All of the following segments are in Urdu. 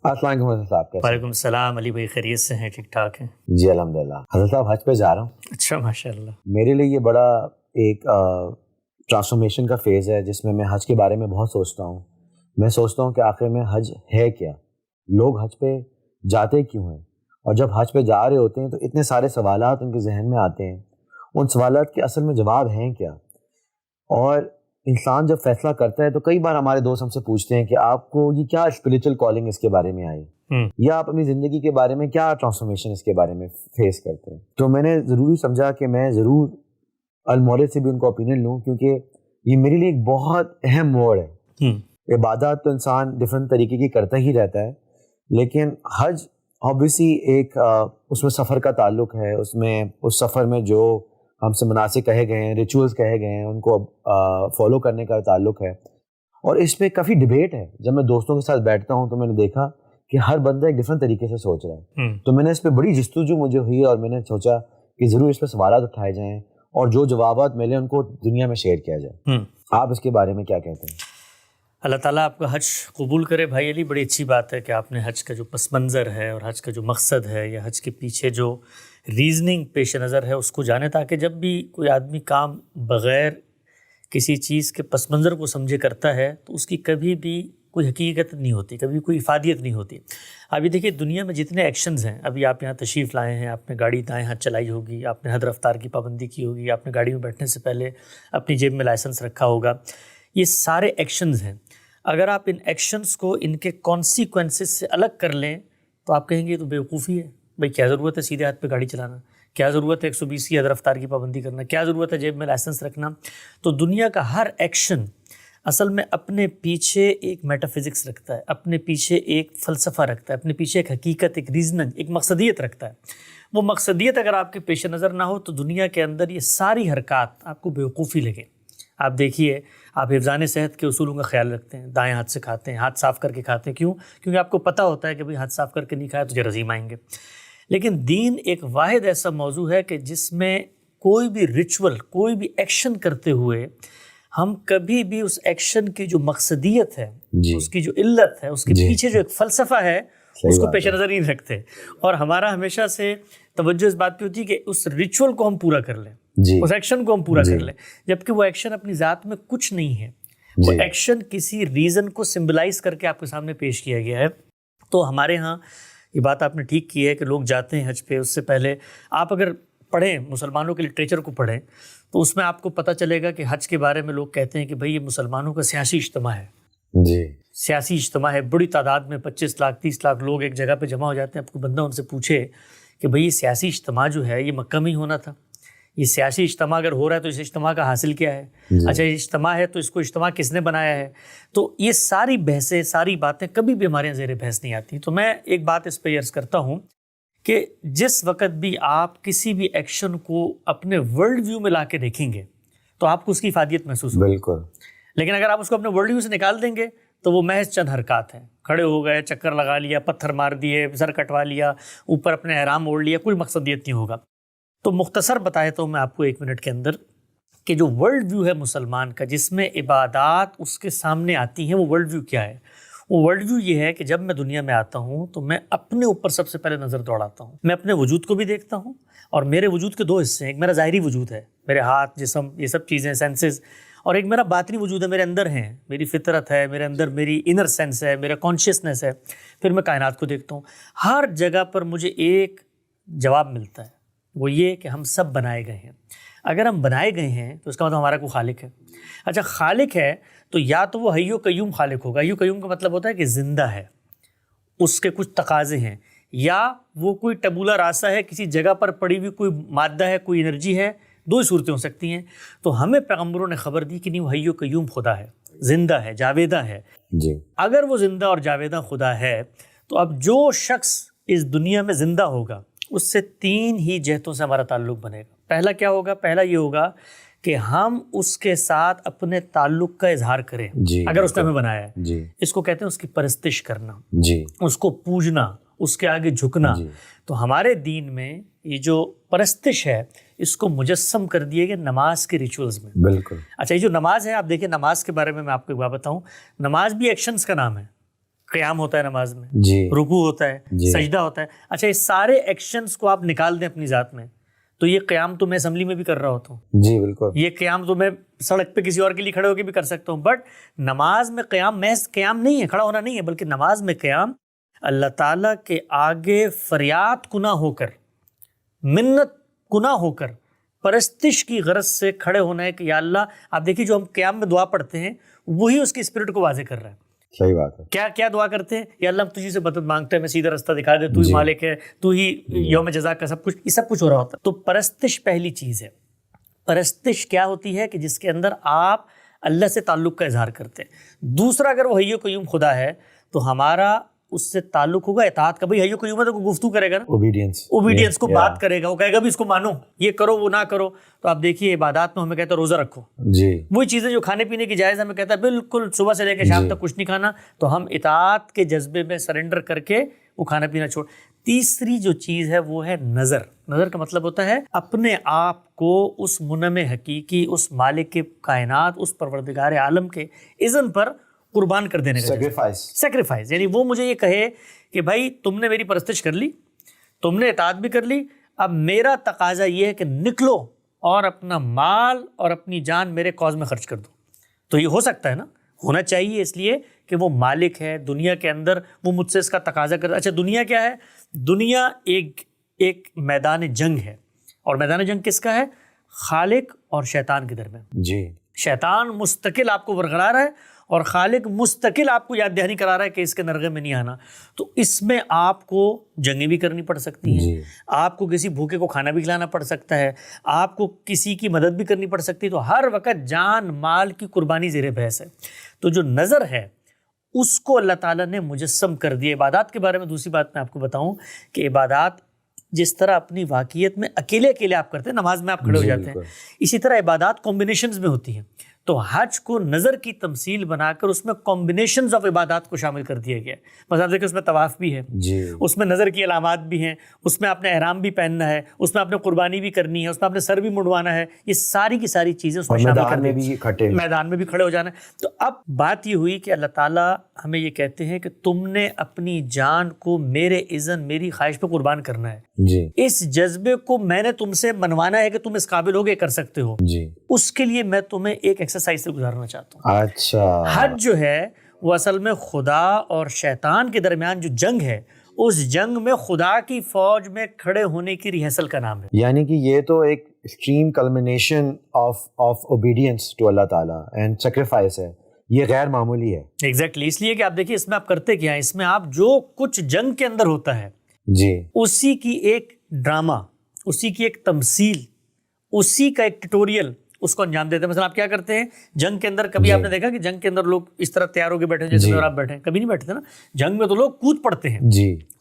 السلام علیکم حضرت صاحب. وعلیکم السلام. علی بھائی خیریت سے ہیں؟ ٹھیک ٹھاک ہیں جی الحمدللہ. حضرت صاحب حج پہ جا رہا ہوں. اچھا ماشاء اللہ. میرے لیے یہ بڑا ایک ٹرانسفارمیشن کا فیز ہے جس میں میں حج کے بارے میں بہت سوچتا ہوں. میں سوچتا ہوں کہ آخر میں حج ہے کیا، لوگ حج پہ جاتے کیوں ہیں، اور جب حج پہ جا رہے ہوتے ہیں تو اتنے سارے سوالات ان کے ذہن میں آتے ہیں. ان سوالات کے اصل میں جواب ہیں کیا؟ اور انسان جب فیصلہ کرتا ہے تو کئی بار ہمارے دوست ہم سے پوچھتے ہیں کہ آپ کو یہ کیا اسپریچول کالنگ اس کے بارے میں آئی، یا آپ اپنی زندگی کے بارے میں کیا ٹرانسفارمیشن اس کے بارے میں فیس کرتے ہیں. تو میں نے ضروری سمجھا کہ میں ضرور المولد سے بھی ان کو اوپینین لوں، کیونکہ یہ میرے لیے ایک بہت اہم موڑ ہے. عبادات تو انسان ڈفرینٹ طریقے کی کرتا ہی رہتا ہے، لیکن حج آبویسلی ایک اس میں سفر کا تعلق ہے. اس میں اس سفر میں جو ہم سے مناسک کہے گئے ہیں، ریچولز کہے گئے ہیں، ان کو فالو کرنے کا تعلق ہے. اور اس پہ کافی ڈبیٹ ہے. جب میں دوستوں کے ساتھ بیٹھتا ہوں تو میں نے دیکھا کہ ہر بندہ ایک ڈفرینٹ طریقے سے سوچ رہا ہے. تو میں نے اس پہ بڑی جستجو مجھے ہوئی، اور میں نے سوچا کہ ضرور اس پہ سوالات اٹھائے جائیں اور جو جوابات ملے ان کو دنیا میں شیئر کیا جائے. آپ اس کے بارے میں کیا کہتے ہیں؟ اللہ تعالیٰ آپ کا حج قبول کرے بھائی علی. بڑی اچھی بات ہے کہ آپ نے حج کا جو پس منظر ہے اور حج کا جو مقصد ہے یا حج کے پیچھے جو ریزننگ پیش نظر ہے اس کو جانے، تاکہ جب بھی کوئی آدمی کام بغیر کسی چیز کے پس منظر کو سمجھے کرتا ہے تو اس کی کبھی بھی کوئی حقیقت نہیں ہوتی، کبھی کوئی افادیت نہیں ہوتی. ابھی دیکھیے دنیا میں جتنے ایکشنز ہیں، ابھی آپ یہاں تشریف لائے ہیں، آپ نے گاڑی دائیں ہاتھ چلائی ہوگی، آپ نے حد رفتار کی پابندی کی ہوگی، آپ نے گاڑی میں بیٹھنے سے پہلے اپنی جیب میں لائسنس رکھا ہوگا. یہ سارے ایکشنز ہیں. اگر آپ ان ایکشنز کو ان کے کانسیکوینسز سے الگ کر لیں تو آپ کہیں گے یہ تو بیوقوفی ہے. بھائی کیا ضرورت ہے سیدھے ہاتھ پہ گاڑی چلانا، کیا ضرورت ہے 120 کی حد رفتار کی پابندی کرنا، کیا ضرورت ہے جیب میں لائسنس رکھنا. تو دنیا کا ہر ایکشن اصل میں اپنے پیچھے ایک میٹا فزکس رکھتا ہے، اپنے پیچھے ایک فلسفہ رکھتا ہے، اپنے پیچھے ایک حقیقت، ایک ریزننگ، ایک مقصدیت رکھتا ہے. وہ مقصدیت اگر آپ کے پیش نظر نہ ہو تو دنیا کے اندر یہ ساری حرکات آپ کو بیوقوفی لگے. آپ دیکھیے، آپ حفظان صحت کے اصولوں کا خیال رکھتے ہیں، دائیں ہاتھ سے کھاتے ہیں، ہاتھ صاف کر کے کھاتے ہیں. کیوں؟ کیونکہ آپ کو پتہ ہوتا ہے کہ بھئی ہاتھ صاف کر کے نہیں کھایا تو جراثیم آئیں گے. لیکن دین ایک واحد ایسا موضوع ہے کہ جس میں کوئی بھی ریچول، کوئی بھی ایکشن کرتے ہوئے ہم کبھی بھی اس ایکشن کی جو مقصدیت ہے، اس کی جو علت ہے، اس کے پیچھے جو ایک فلسفہ ہے، اس کو پیش نظر نہیں رکھتے. اور ہمارا ہمیشہ سے توجہ اس بات پہ ہوتی ہے کہ اس ریچول کو ہم پورا کر لیں، اس ایکشن کو ہم پورا کر لیں، جبکہ وہ ایکشن اپنی ذات میں کچھ نہیں ہے. وہ ایکشن کسی ریزن کو سمبلائز کر کے آپ کے سامنے پیش کیا گیا ہے. تو ہمارے ہاں یہ بات آپ نے ٹھیک کی ہے کہ لوگ جاتے ہیں حج پہ. اس سے پہلے آپ اگر پڑھیں، مسلمانوں کے لٹریچر کو پڑھیں، تو اس میں آپ کو پتہ چلے گا کہ حج کے بارے میں لوگ کہتے ہیں کہ بھئی یہ مسلمانوں کا سیاسی اجتماع ہے. سیاسی اجتماع ہے. بڑی تعداد میں 25 لاکھ 30 لاکھ لوگ ایک جگہ پہ جمع ہو جاتے ہیں. آپ کو بندہ ان سے پوچھے کہ بھئی یہ سیاسی اجتماع جو ہے یہ مکہ میں ہی ہونا تھا، یہ سیاسی اجتماع اگر ہو رہا ہے تو اس اجتماع کا حاصل کیا ہے؟ اچھا یہ اجتماع ہے تو اس کو اجتماع کس نے بنایا ہے؟ تو یہ ساری بحثیں، ساری باتیں کبھی بھی ہمارے یہاں زیر بحث نہیں آتی. تو میں ایک بات اس پہ عرض کرتا ہوں کہ جس وقت بھی آپ کسی بھی ایکشن کو اپنے ورلڈ ویو میں لا کے دیکھیں گے تو آپ کو اس کی افادیت محسوس ہوگی. بالکل. لیکن اگر آپ اس کو اپنے ورلڈ ویو سے نکال دیں گے تو وہ محض چند حرکات ہیں. کھڑے ہو گئے، چکر لگا لیا، پتھر مار دیے، سر کٹوا لیا، اوپر اپنے احرام اوڑھ لیا، کوئی مقصدیت نہیں ہوگا. تو مختصر بتایا تو میں آپ کو 1 منٹ کے اندر کہ جو ورلڈ ویو ہے مسلمان کا، جس میں عبادات اس کے سامنے آتی ہیں، وہ ورلڈ ویو کیا ہے؟ وہ ورلڈ ویو یہ ہے کہ جب میں دنیا میں آتا ہوں تو میں اپنے اوپر سب سے پہلے نظر دوڑاتا ہوں. میں اپنے وجود کو بھی دیکھتا ہوں، اور میرے وجود کے 2 حصے ہیں. ایک میرا ظاہری وجود ہے، میرے ہاتھ، جسم، یہ سب چیزیں، سینسز، اور ایک میرا باطنی وجود ہے، میرے اندر ہیں، میری فطرت ہے، میرے اندر میری انر سینس ہے، میرا کانشیسنس ہے. پھر میں کائنات کو دیکھتا ہوں. ہر جگہ پر مجھے ایک جواب ملتا ہے، وہ یہ کہ ہم سب بنائے گئے ہیں. اگر ہم بنائے گئے ہیں تو اس کا مطلب ہمارا کوئی خالق ہے. اچھا خالق ہے تو یا تو وہ حی و قیوم خالق ہوگا. حی و قیوم کا مطلب ہوتا ہے کہ زندہ ہے، اس کے کچھ تقاضے ہیں، یا وہ کوئی ٹبولا راسا ہے، کسی جگہ پر پڑی ہوئی کوئی مادہ ہے، کوئی انرجی ہے. 2 ہی صورتیں ہو سکتی ہیں. تو ہمیں پیغمبروں نے خبر دی کہ نہیں، وہ حی و قیوم خدا ہے، زندہ ہے، جاویدہ ہے. اگر وہ زندہ اور جاویدہ خدا ہے تو اب جو شخص اس دنیا میں زندہ ہوگا اس سے 3 ہی جہتوں سے ہمارا تعلق بنے گا. پہلا کیا ہوگا؟ پہلا یہ ہوگا کہ ہم اس کے ساتھ اپنے تعلق کا اظہار کریں. اگر اس نے ہمیں بنایا ہے، اس کو کہتے ہیں اس کی پرستش کرنا، اس کو پوجنا، اس کے آگے جھکنا. تو ہمارے دین میں یہ جو پرستش ہے اس کو مجسم کر دیے گئے نماز کے ریچولز میں. بالکل. اچھا یہ جو نماز ہے، آپ دیکھیں نماز کے بارے میں آپ کو ایک بات بتاؤں، نماز بھی ایکشنز کا نام ہے. قیام ہوتا ہے نماز میں, جی, رکوع ہوتا ہے, جی, سجدہ ہوتا ہے. اچھا, یہ سارے ایکشنز کو آپ نکال دیں اپنی ذات میں, تو یہ قیام تو میں اسمبلی میں بھی کر رہا ہوتا ہوں, جی بالکل, یہ قیام تو میں سڑک پہ کسی اور کے لیے کھڑے ہو کے بھی کر سکتا ہوں. بٹ نماز میں قیام محض قیام نہیں ہے, کھڑا ہونا نہیں ہے, بلکہ نماز میں قیام اللہ تعالیٰ کے آگے فریاد کنا ہو کر, منت کنا ہو کر, پرستش کی غرض سے کھڑے ہونا ہے کہ یا اللہ. آپ دیکھیے جو ہم قیام میں دعا پڑھتے ہیں وہی اس کی اسپرٹ کو واضح کر رہا ہے. صحیح بات ہے. کیا کیا دعا کرتے ہیں, یا اللہ ہم تجھی سے مدد مانگتے ہیں, میں سیدھا راستہ دکھا دے, تو ہی مالک ہے, تو ہی یوم جزا کا سب کچھ, یہ سب کچھ ہو رہا ہوتا ہے. تو پرستش پہلی چیز ہے. پرستش کیا ہوتی ہے کہ جس کے اندر آپ اللہ سے تعلق کا اظہار کرتے ہیں. دوسرا, اگر وہ حی قیوم خدا ہے تو ہمارا اس سے تعلق ہوگا اطاعت کا. بھائی حی قیوم ہے تو کوئی گفتگو کرے گا نا, اوبیڈینس کو بات کرے گا, وہ کہے گا بھی اس کو مانو, یہ کرو, وہ نہ کرو. تو آپ دیکھیے عبادات میں ہمیں کہتا ہے روزہ رکھو, جی, وہی چیزیں جو کھانے پینے کی جائز ہمیں کہتا ہے بالکل صبح سے لے کے شام تک کچھ نہیں کھانا, تو ہم اطاعت کے جذبے میں سرنڈر کر کے وہ کھانا پینا چھوڑ. تیسری جو چیز ہے وہ ہے نظر. نظر کا مطلب ہوتا ہے اپنے آپ کو اس منعم حقیقی, اس مالک کے کائنات, اس پروردگار عالم کے اذن پر قربان کر دینے کا, سیکریفائز. یعنی وہ مجھے یہ کہے کہ بھائی تم نے میری پرستش کر لی, تم نے اطاعت بھی کر لی, اب میرا تقاضا یہ ہے کہ نکلو اور اپنا مال اور اپنی جان میرے کاز میں خرچ کر دو. تو یہ ہو سکتا ہے نا, ہونا چاہیے, اس لیے کہ وہ مالک ہے دنیا کے اندر, وہ مجھ سے اس کا تقاضا کرتا ہے. اچھا, دنیا کیا ہے؟ دنیا ایک میدان جنگ ہے, اور میدان جنگ کس کا ہے؟ خالق اور شیطان کے درمیان. جی, شیطان مستقل آپ کو ورگڑا رہا ہے اور خالق مستقل آپ کو یاد دہانی کرا رہا ہے کہ اس کے نرغے میں نہیں آنا. تو اس میں آپ کو جنگیں بھی کرنی پڑ سکتی ہیں, آپ کو کسی بھوکے کو کھانا بھی کھلانا پڑ سکتا ہے, آپ کو کسی کی مدد بھی کرنی پڑ سکتی ہے. تو ہر وقت جان مال کی قربانی زیر بحث ہے. تو جو نظر ہے اس کو اللہ تعالیٰ نے مجسم کر دیا. عبادات کے بارے میں دوسری بات میں آپ کو بتاؤں کہ عبادات جس طرح اپنی واقعیت میں اکیلے آپ کرتے ہیں, نماز میں آپ کھڑے ہو جاتے ہیں, اسی طرح عبادات کمبینیشنز میں ہوتی ہیں. تو حج کو نظر کی تمثیل بنا کر اس میں کمبینیشنز آف عبادات کو شامل کر دیا گیا ہے. مثلا دیکھیں اس میں طواف بھی ہے, اس میں نظر کی علامات بھی ہیں, اس میں آپ نے احرام بھی پہننا ہے, اس میں آپ نے قربانی بھی کرنی ہے, اس میں آپ نے سر بھی منڈوانا ہے. یہ ساری کی ساری چیزیں اس میں شامل کر دی, میدان میں بھی کھڑے ہو جانا ہے. تو اب بات یہ ہوئی کہ اللہ تعالیٰ ہمیں یہ کہتے ہیں کہ تم نے اپنی جان کو میرے اذن, میری خواہش پہ قربان کرنا ہے. اس جذبے کو میں نے تم سے منوانا ہے کہ تم اس قابل ہوگے, کر سکتے ہو. اس کے لیے میں تمہیں ایک ایکسرسائز سے گزارنا چاہتا ہوں. اچھا, حج جو ہے وہ اصل میں خدا اور شیطان کے درمیان جو جنگ ہے, اس جنگ میں خدا کی فوج میں کھڑے ہونے کی ریہرسل کا نام ہے. یعنی کہ یہ تو ایک extreme culmination of obedience to Allah تعالیٰ اینڈ سیکریفائس ہے. یہ غیر معمولی ہے. ایگزیکٹلی. اس لیے کہ آپ دیکھیے اس میں آپ کرتے کیا ہیں, اس میں آپ جو کچھ جنگ کے اندر ہوتا ہے اسی کی ایک ڈرامہ, اسی کی ایک تمثیل, اسی کا ایک ٹیٹوریل اس کو انجام دیتے ہیں. مثلا آپ کیا کرتے ہیں جنگ کے اندر, کبھی آپ نے دیکھا کہ جنگ کے اندر لوگ اس طرح تیار ہو کے بیٹھے جیسے آپ بیٹھے ہیں؟ کبھی نہیں بیٹھتے نا. جنگ میں تو لوگ کود پڑتے ہیں,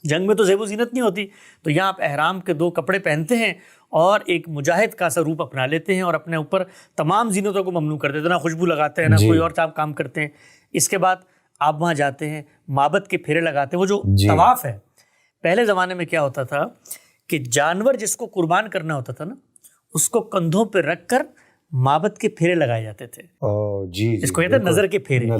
جنگ میں تو زیب و زینت نہیں ہوتی. تو یہاں آپ احرام کے 2 کپڑے پہنتے ہیں اور ایک مجاہد کا سا روپ اپنا لیتے ہیں اور اپنے اوپر تمام زینتوں کو ممنوع کر دیتے ہیں, نہ خوشبو لگاتے ہیں, نہ کوئی اور کام کرتے ہیں. اس کے بعد آپ وہاں جاتے ہیں, معبد کے پھیرے لگاتے ہیں. وہ جو طواف ہے, پہلے زمانے میں کیا ہوتا تھا کہ جانور جس کو قربان کرنا ہوتا تھا نا, اس کو کندھوں پہ رکھ کر معبد کے پھیرے لگائے جاتے تھے. اس کو کہتے ہیں نظر کے پھیرے.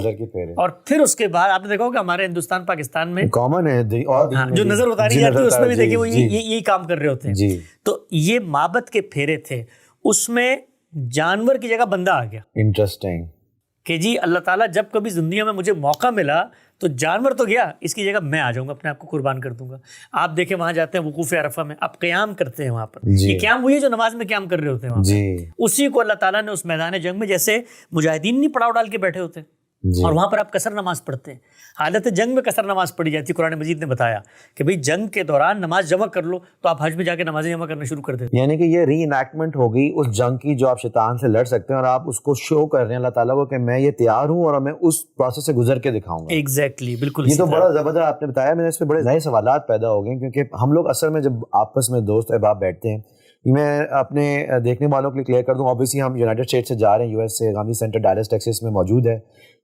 اور پھر اس کے بعد آپ نے دیکھا ہوگا ہمارے ہندوستان پاکستان میں کامن ہے جو نظر اتاری جاتی ہے, اس میں بھی دیکھیے وہ یہی کام کر رہے ہوتے ہیں. تو یہ معبد کے پھیرے تھے, اس میں جانور کی جگہ بندہ آ گیا. انٹرسٹنگ. کہ جی اللہ تعالیٰ جب کبھی زندگی میں مجھے موقع ملا تو جانور تو گیا, اس کی جگہ میں آ جاؤں گا, اپنے آپ کو قربان کر دوں گا. آپ دیکھیں وہاں جاتے ہیں وقوف عرفہ میں, آپ قیام کرتے ہیں وہاں پر. یہ قیام وہی ہے جو نماز میں قیام کر رہے ہوتے ہیں وہاں پر. اسی کو اللہ تعالیٰ نے اس میدان جنگ میں, جیسے مجاہدین نہیں پڑاؤ ڈال کے بیٹھے ہوتے اور وہاں پر آپ قصر نماز پڑھتے ہیں, حالت جنگ میں قصر نماز پڑھی جاتی ہے. قرآن مجید نے بتایا کہ بھئی جنگ کے دوران نماز جمع کر لو, تو آپ حج میں جا کے نمازیں جمع کرنا شروع کر دیتے. یعنی کہ یہ ری انیکٹمنٹ ہوگی اس جنگ کی جو آپ شیطان سے لڑ سکتے ہیں, اور آپ اس کو شو کر رہے ہیں اللہ تعالیٰ کو کہ میں یہ تیار ہوں اور میں اس پروسیس سے گزر کے دکھاؤں گا. ایگزیکٹلی, بالکل. یہ تو بڑا زبردست آپ نے بتایا. میرے اس پہ بڑے نئے سوالات پیدا ہو گئے, کیونکہ ہم لوگ اصل میں جب آپس میں دوست احباب بیٹھتے ہیں, میں اپنے دیکھنے والوں کے لیے کلیئر کر دوں, اوبیسلی ہم یونائٹیڈ اسٹیٹ سے جا رہے ہیں, US سے, گاندھی سینٹر ڈیلس ٹیکساس میں موجود ہے,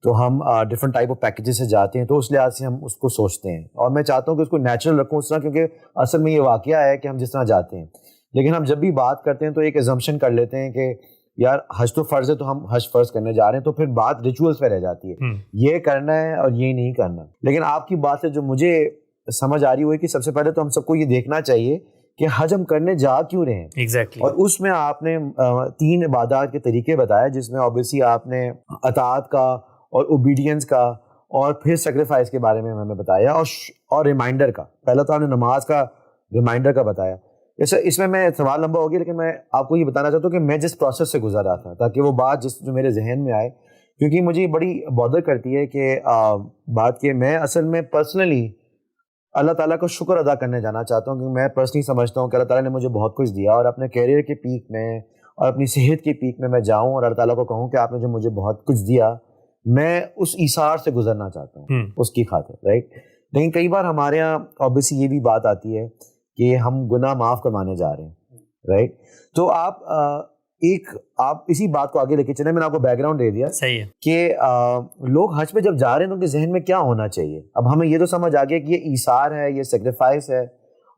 تو ہم ڈفرنٹ ٹائپ آف پیکیجز سے جاتے ہیں, تو اس لحاظ سے ہم اس کو سوچتے ہیں, اور میں چاہتا ہوں کہ اس کو نیچرل رکھوں اس طرح, کیونکہ اصل میں یہ واقعہ ہے کہ ہم جس طرح جاتے ہیں, لیکن ہم جب بھی بات کرتے ہیں تو ایک ایزمپشن کر لیتے ہیں کہ یار حج تو فرض ہے تو ہم حج فرض کرنے جا رہے ہیں, تو پھر بات ریچولز پہ رہ جاتی ہے, یہ کرنا ہے اور یہ نہیں کرنا. لیکن آپ کی بات سے جو مجھے سمجھ آ رہی ہوئی کہ سب سے پہلے تو ہم سب کو یہ دیکھنا چاہیے کہ حج ہم کرنے جا کیوں رہے ہیں. ایگزیکٹلی. اور اس میں آپ نے 3 عبادات کے طریقے بتائے, جس میں اوبیسلی آپ نے اطاعت کا اور اوبیڈینس کا اور پھر سیکریفائس کے بارے میں ہمیں بتایا, اور ریمائنڈر کا. پہلا تو آپ نے نماز کا ریمائنڈر کا بتایا. اس میں سوال لمبا ہو گیا, لیکن میں آپ کو یہ بتانا چاہتا ہوں کہ میں جس پروسیس سے گزر رہا تھا, تاکہ وہ بات جو میرے ذہن میں آئے, کیونکہ مجھے بڑی بودر کرتی ہے کہ بات کہ میں اصل میں پرسنلی اللہ تعالیٰ کا شکر ادا کرنے جانا چاہتا ہوں, کیونکہ میں پرسنلی سمجھتا ہوں کہ اللہ تعالیٰ نے مجھے بہت کچھ دیا, اور اپنے کیریئر کے پیک میں اور اپنی صحت کے پیک میں جاؤں اور اللہ تعالیٰ کو کہوں کہ آپ نے جو مجھے بہت کچھ دیا, میں اس ایثار سے گزرنا چاہتا ہوں اس کی خاطر, رائٹ. لیکن کئی بار ہمارے یہاں اوبیسلی یہ بھی بات آتی ہے کہ ہم گناہ معاف کروانے جا رہے ہیں, رائٹ. تو آپ اسی بات کو آگے لے کے چلیں. میں نے آپ کو بیک گراؤنڈ دے دیا صحیح ہے کہ لوگ حج پہ جب جا رہے ہیں تو ان کے ذہن میں کیا ہونا چاہیے. اب ہمیں یہ تو سمجھ آ گیا کہ یہ ایثار ہے, یہ سیکریفائس ہے,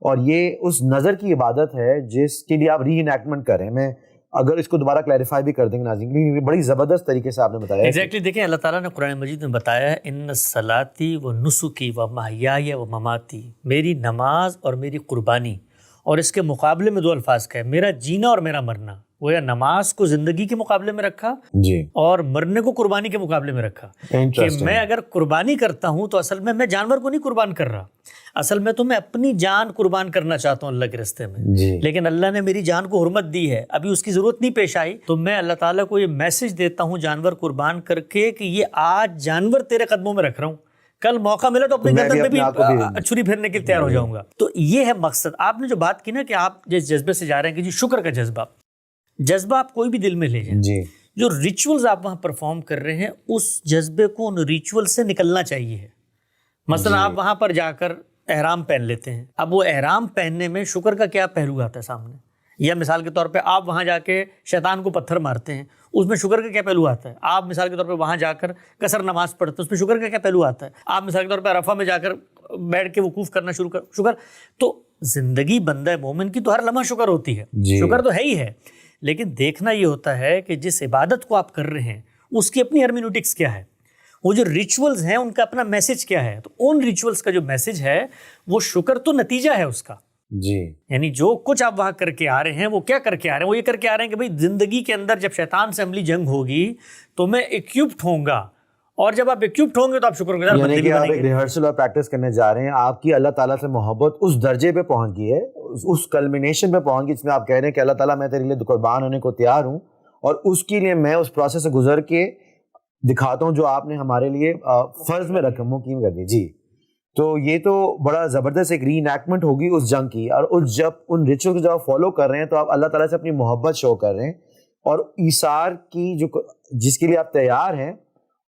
اور یہ اس نظر کی عبادت ہے جس کے لیے آپ ری انیکٹمنٹ کر رہے ہیں. میں اگر اس کو دوبارہ کلیریفائی بھی کر دیں گے ناظرین, کیونکہ بڑی زبردست طریقے سے آپ نے بتایا. ایگزیکٹلی. دیکھیں اللہ تعالیٰ نے قرآن مجید میں بتایا ہے, ان صلاتی و نسکی و محیای و مماتی, میری نماز اور میری قربانی, اور اس کے مقابلے میں 2 الفاظ کا ہے, میرا جینا اور میرا مرنا. وہ یا نماز کو زندگی کے مقابلے میں رکھا جی, اور مرنے کو قربانی کے مقابلے میں رکھا. کہ میں اگر قربانی کرتا ہوں تو اصل میں جانور کو نہیں قربان کر رہا, اصل میں تو میں اپنی جان قربان کرنا چاہتا ہوں اللہ کے راستے میں جی. لیکن اللہ نے میری جان کو حرمت دی ہے, ابھی اس کی ضرورت نہیں پیش آئی, تو میں اللہ تعالیٰ کو یہ میسج دیتا ہوں جانور قربان کر کے کہ یہ آج جانور تیرے قدموں میں رکھ رہا ہوں, کل موقع ملا تو اپنے گردن میں بھی چھری پھیرنے کے لیے تیار ہو جاؤں گا. تو یہ ہے مقصد. آپ نے جو بات کی نا کہ آپ جس جذبے سے جا رہے ہیں کہ جی شکر کا جذبہ آپ کوئی بھی دل میں لے جائیں جی, جو ریچولز آپ وہاں پرفارم کر رہے ہیں اس جذبے کو ان ریچول سے نکلنا چاہیے. مثلا آپ وہاں پر جا کر احرام پہن لیتے ہیں, اب وہ احرام پہننے میں شکر کا کیا پہلو آتا ہے سامنے, یا مثال کے طور پہ آپ وہاں جا کے شیطان کو پتھر مارتے ہیں, اس میں شکر کا کیا پہلو آتا ہے. آپ مثال کے طور پہ وہاں جا کر قصر نماز پڑھتے ہیں, اس میں شکر کا کیا پہلو آتا ہے. آپ مثال کے طور پہ عرفہ میں جا کر بیٹھ کے وقوف کرنا شروع کر شکر. تو زندگی بندہ مومن کی تو ہر لمحہ شکر ہوتی ہے, شکر تو ہے ہی ہے, لیکن دیکھنا یہ ہوتا ہے کہ جس عبادت کو آپ کر رہے ہیں اس کی اپنی ہرمینوٹکس کیا ہے, وہ جو ریچولز ہیں ان کا اپنا میسج کیا ہے. تو ان ریچولز کا جو میسج ہے وہ شکر تو نتیجہ ہے اس کا جی. یعنی جو کچھ آپ وہاں کر کے آ رہے ہیں وہ کیا کر کے آ رہے ہیں, وہ یہ کر کے آ رہے ہیں کہ بھئی زندگی کے اندر جب شیطان سے عملی جنگ ہوگی تو میں ایکوپڈ ہوں گا, اور جب آپ ایکوپڈ ہوں گے تو آپ شکر گزار بندے بھی بنیں گے. آپ ایک ریہرسل اور پریکٹس کرنے جا رہے ہیں, آپ کی اللہ تعالیٰ سے محبت اس درجے پہ پہنچ گئی ہے, اس کلمینیشن پہ پہنچ گئی جس میں آپ کہہ رہے ہیں کہ اللہ تعالیٰ میں تیرے لیے قربان ہونے کو تیار ہوں, اور اس کے لیے میں اس پروسیس سے گزر کے دکھاتا ہوں جو آپ نے ہمارے لیے فرض میں رقم مقیم کر دی. جی, تو یہ تو بڑا زبردست ایک ری انیکٹمنٹ ہوگی اس جنگ کی, اور جب ان ریچول کو جب آپ فالو کر رہے ہیں تو آپ اللہ تعالیٰ سے اپنی محبت شو کر رہے ہیں, اور ایثار کی جس کے لیے آپ تیار ہیں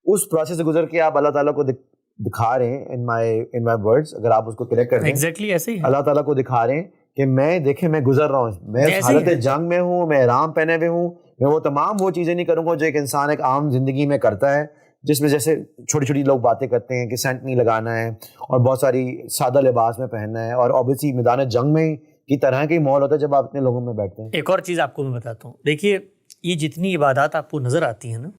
اس پروسیس سے گزر کے آپ اللہ تعالیٰ کو دکھا رہے ہیں. ان مائی ورڈز, اگر آپ اس کو کریکٹ کر دیں, ایگزیکٹلی ایسے ہی اللہ تعالیٰ کو دکھا رہے ہیں کہ میں دیکھیں میں گزر رہا ہوں, میں حالت جنگ میں ہوں, میں احرام پہنے ہوئے ہوں, میں وہ تمام وہ چیزیں نہیں کروں گا جو ایک انسان ایک عام زندگی میں کرتا ہے, جس میں جیسے چھوٹی چھوٹی لوگ باتیں کرتے ہیں کہ سینٹ نہیں لگانا ہے اور بہت ساری سادہ لباس میں پہننا ہے, اور اوبیسلی میدان جنگ میں کی طرح کا ماحول ہوتا ہے جب آپ اتنے لوگوں میں بیٹھتے ہیں. ایک اور چیز آپ کو میں بتاتا ہوں, دیکھیے یہ جتنی عبادات آپ کو نظر آتی ہیں نا,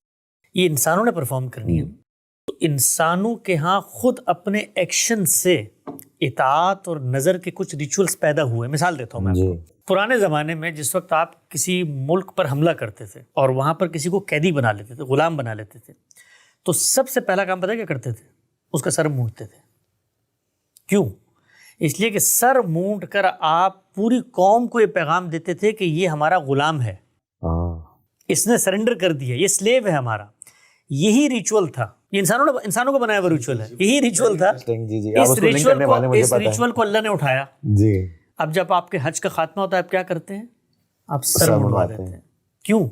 یہ انسانوں نے پرفارم کرنی ہے. تو انسانوں کے ہاں خود اپنے ایکشن سے اطاعت اور نظر کے کچھ ریچولز پیدا ہوئے. مثال دیتا ہوں میں آپ کو. پرانے زمانے میں جس وقت آپ کسی ملک پر حملہ کرتے تھے اور وہاں پر کسی کو قیدی بنا لیتے تھے, غلام بنا لیتے تھے, تو سب سے پہلا کام پتہ کیا کرتے تھے, اس کا سر مونڈتے تھے. کیوں؟ اس لیے کہ سر مونڈ کر آپ پوری قوم کو یہ پیغام دیتے تھے کہ یہ ہمارا غلام ہے, اس نے سرنڈر کر دیا, یہ سلیو ہے ہمارا. یہی ریچول تھا, یہ انسانوں کو بنایا ہوا ریچول ہے, یہی ریچول تھا. اس ریچول کو اللہ نے اٹھایا. اب جب آپ کے حج کا خاتمہ ہوتا ہے آپ کیا کرتے ہیں, آپ سر منڈوا دیتے ہیں. کیوں؟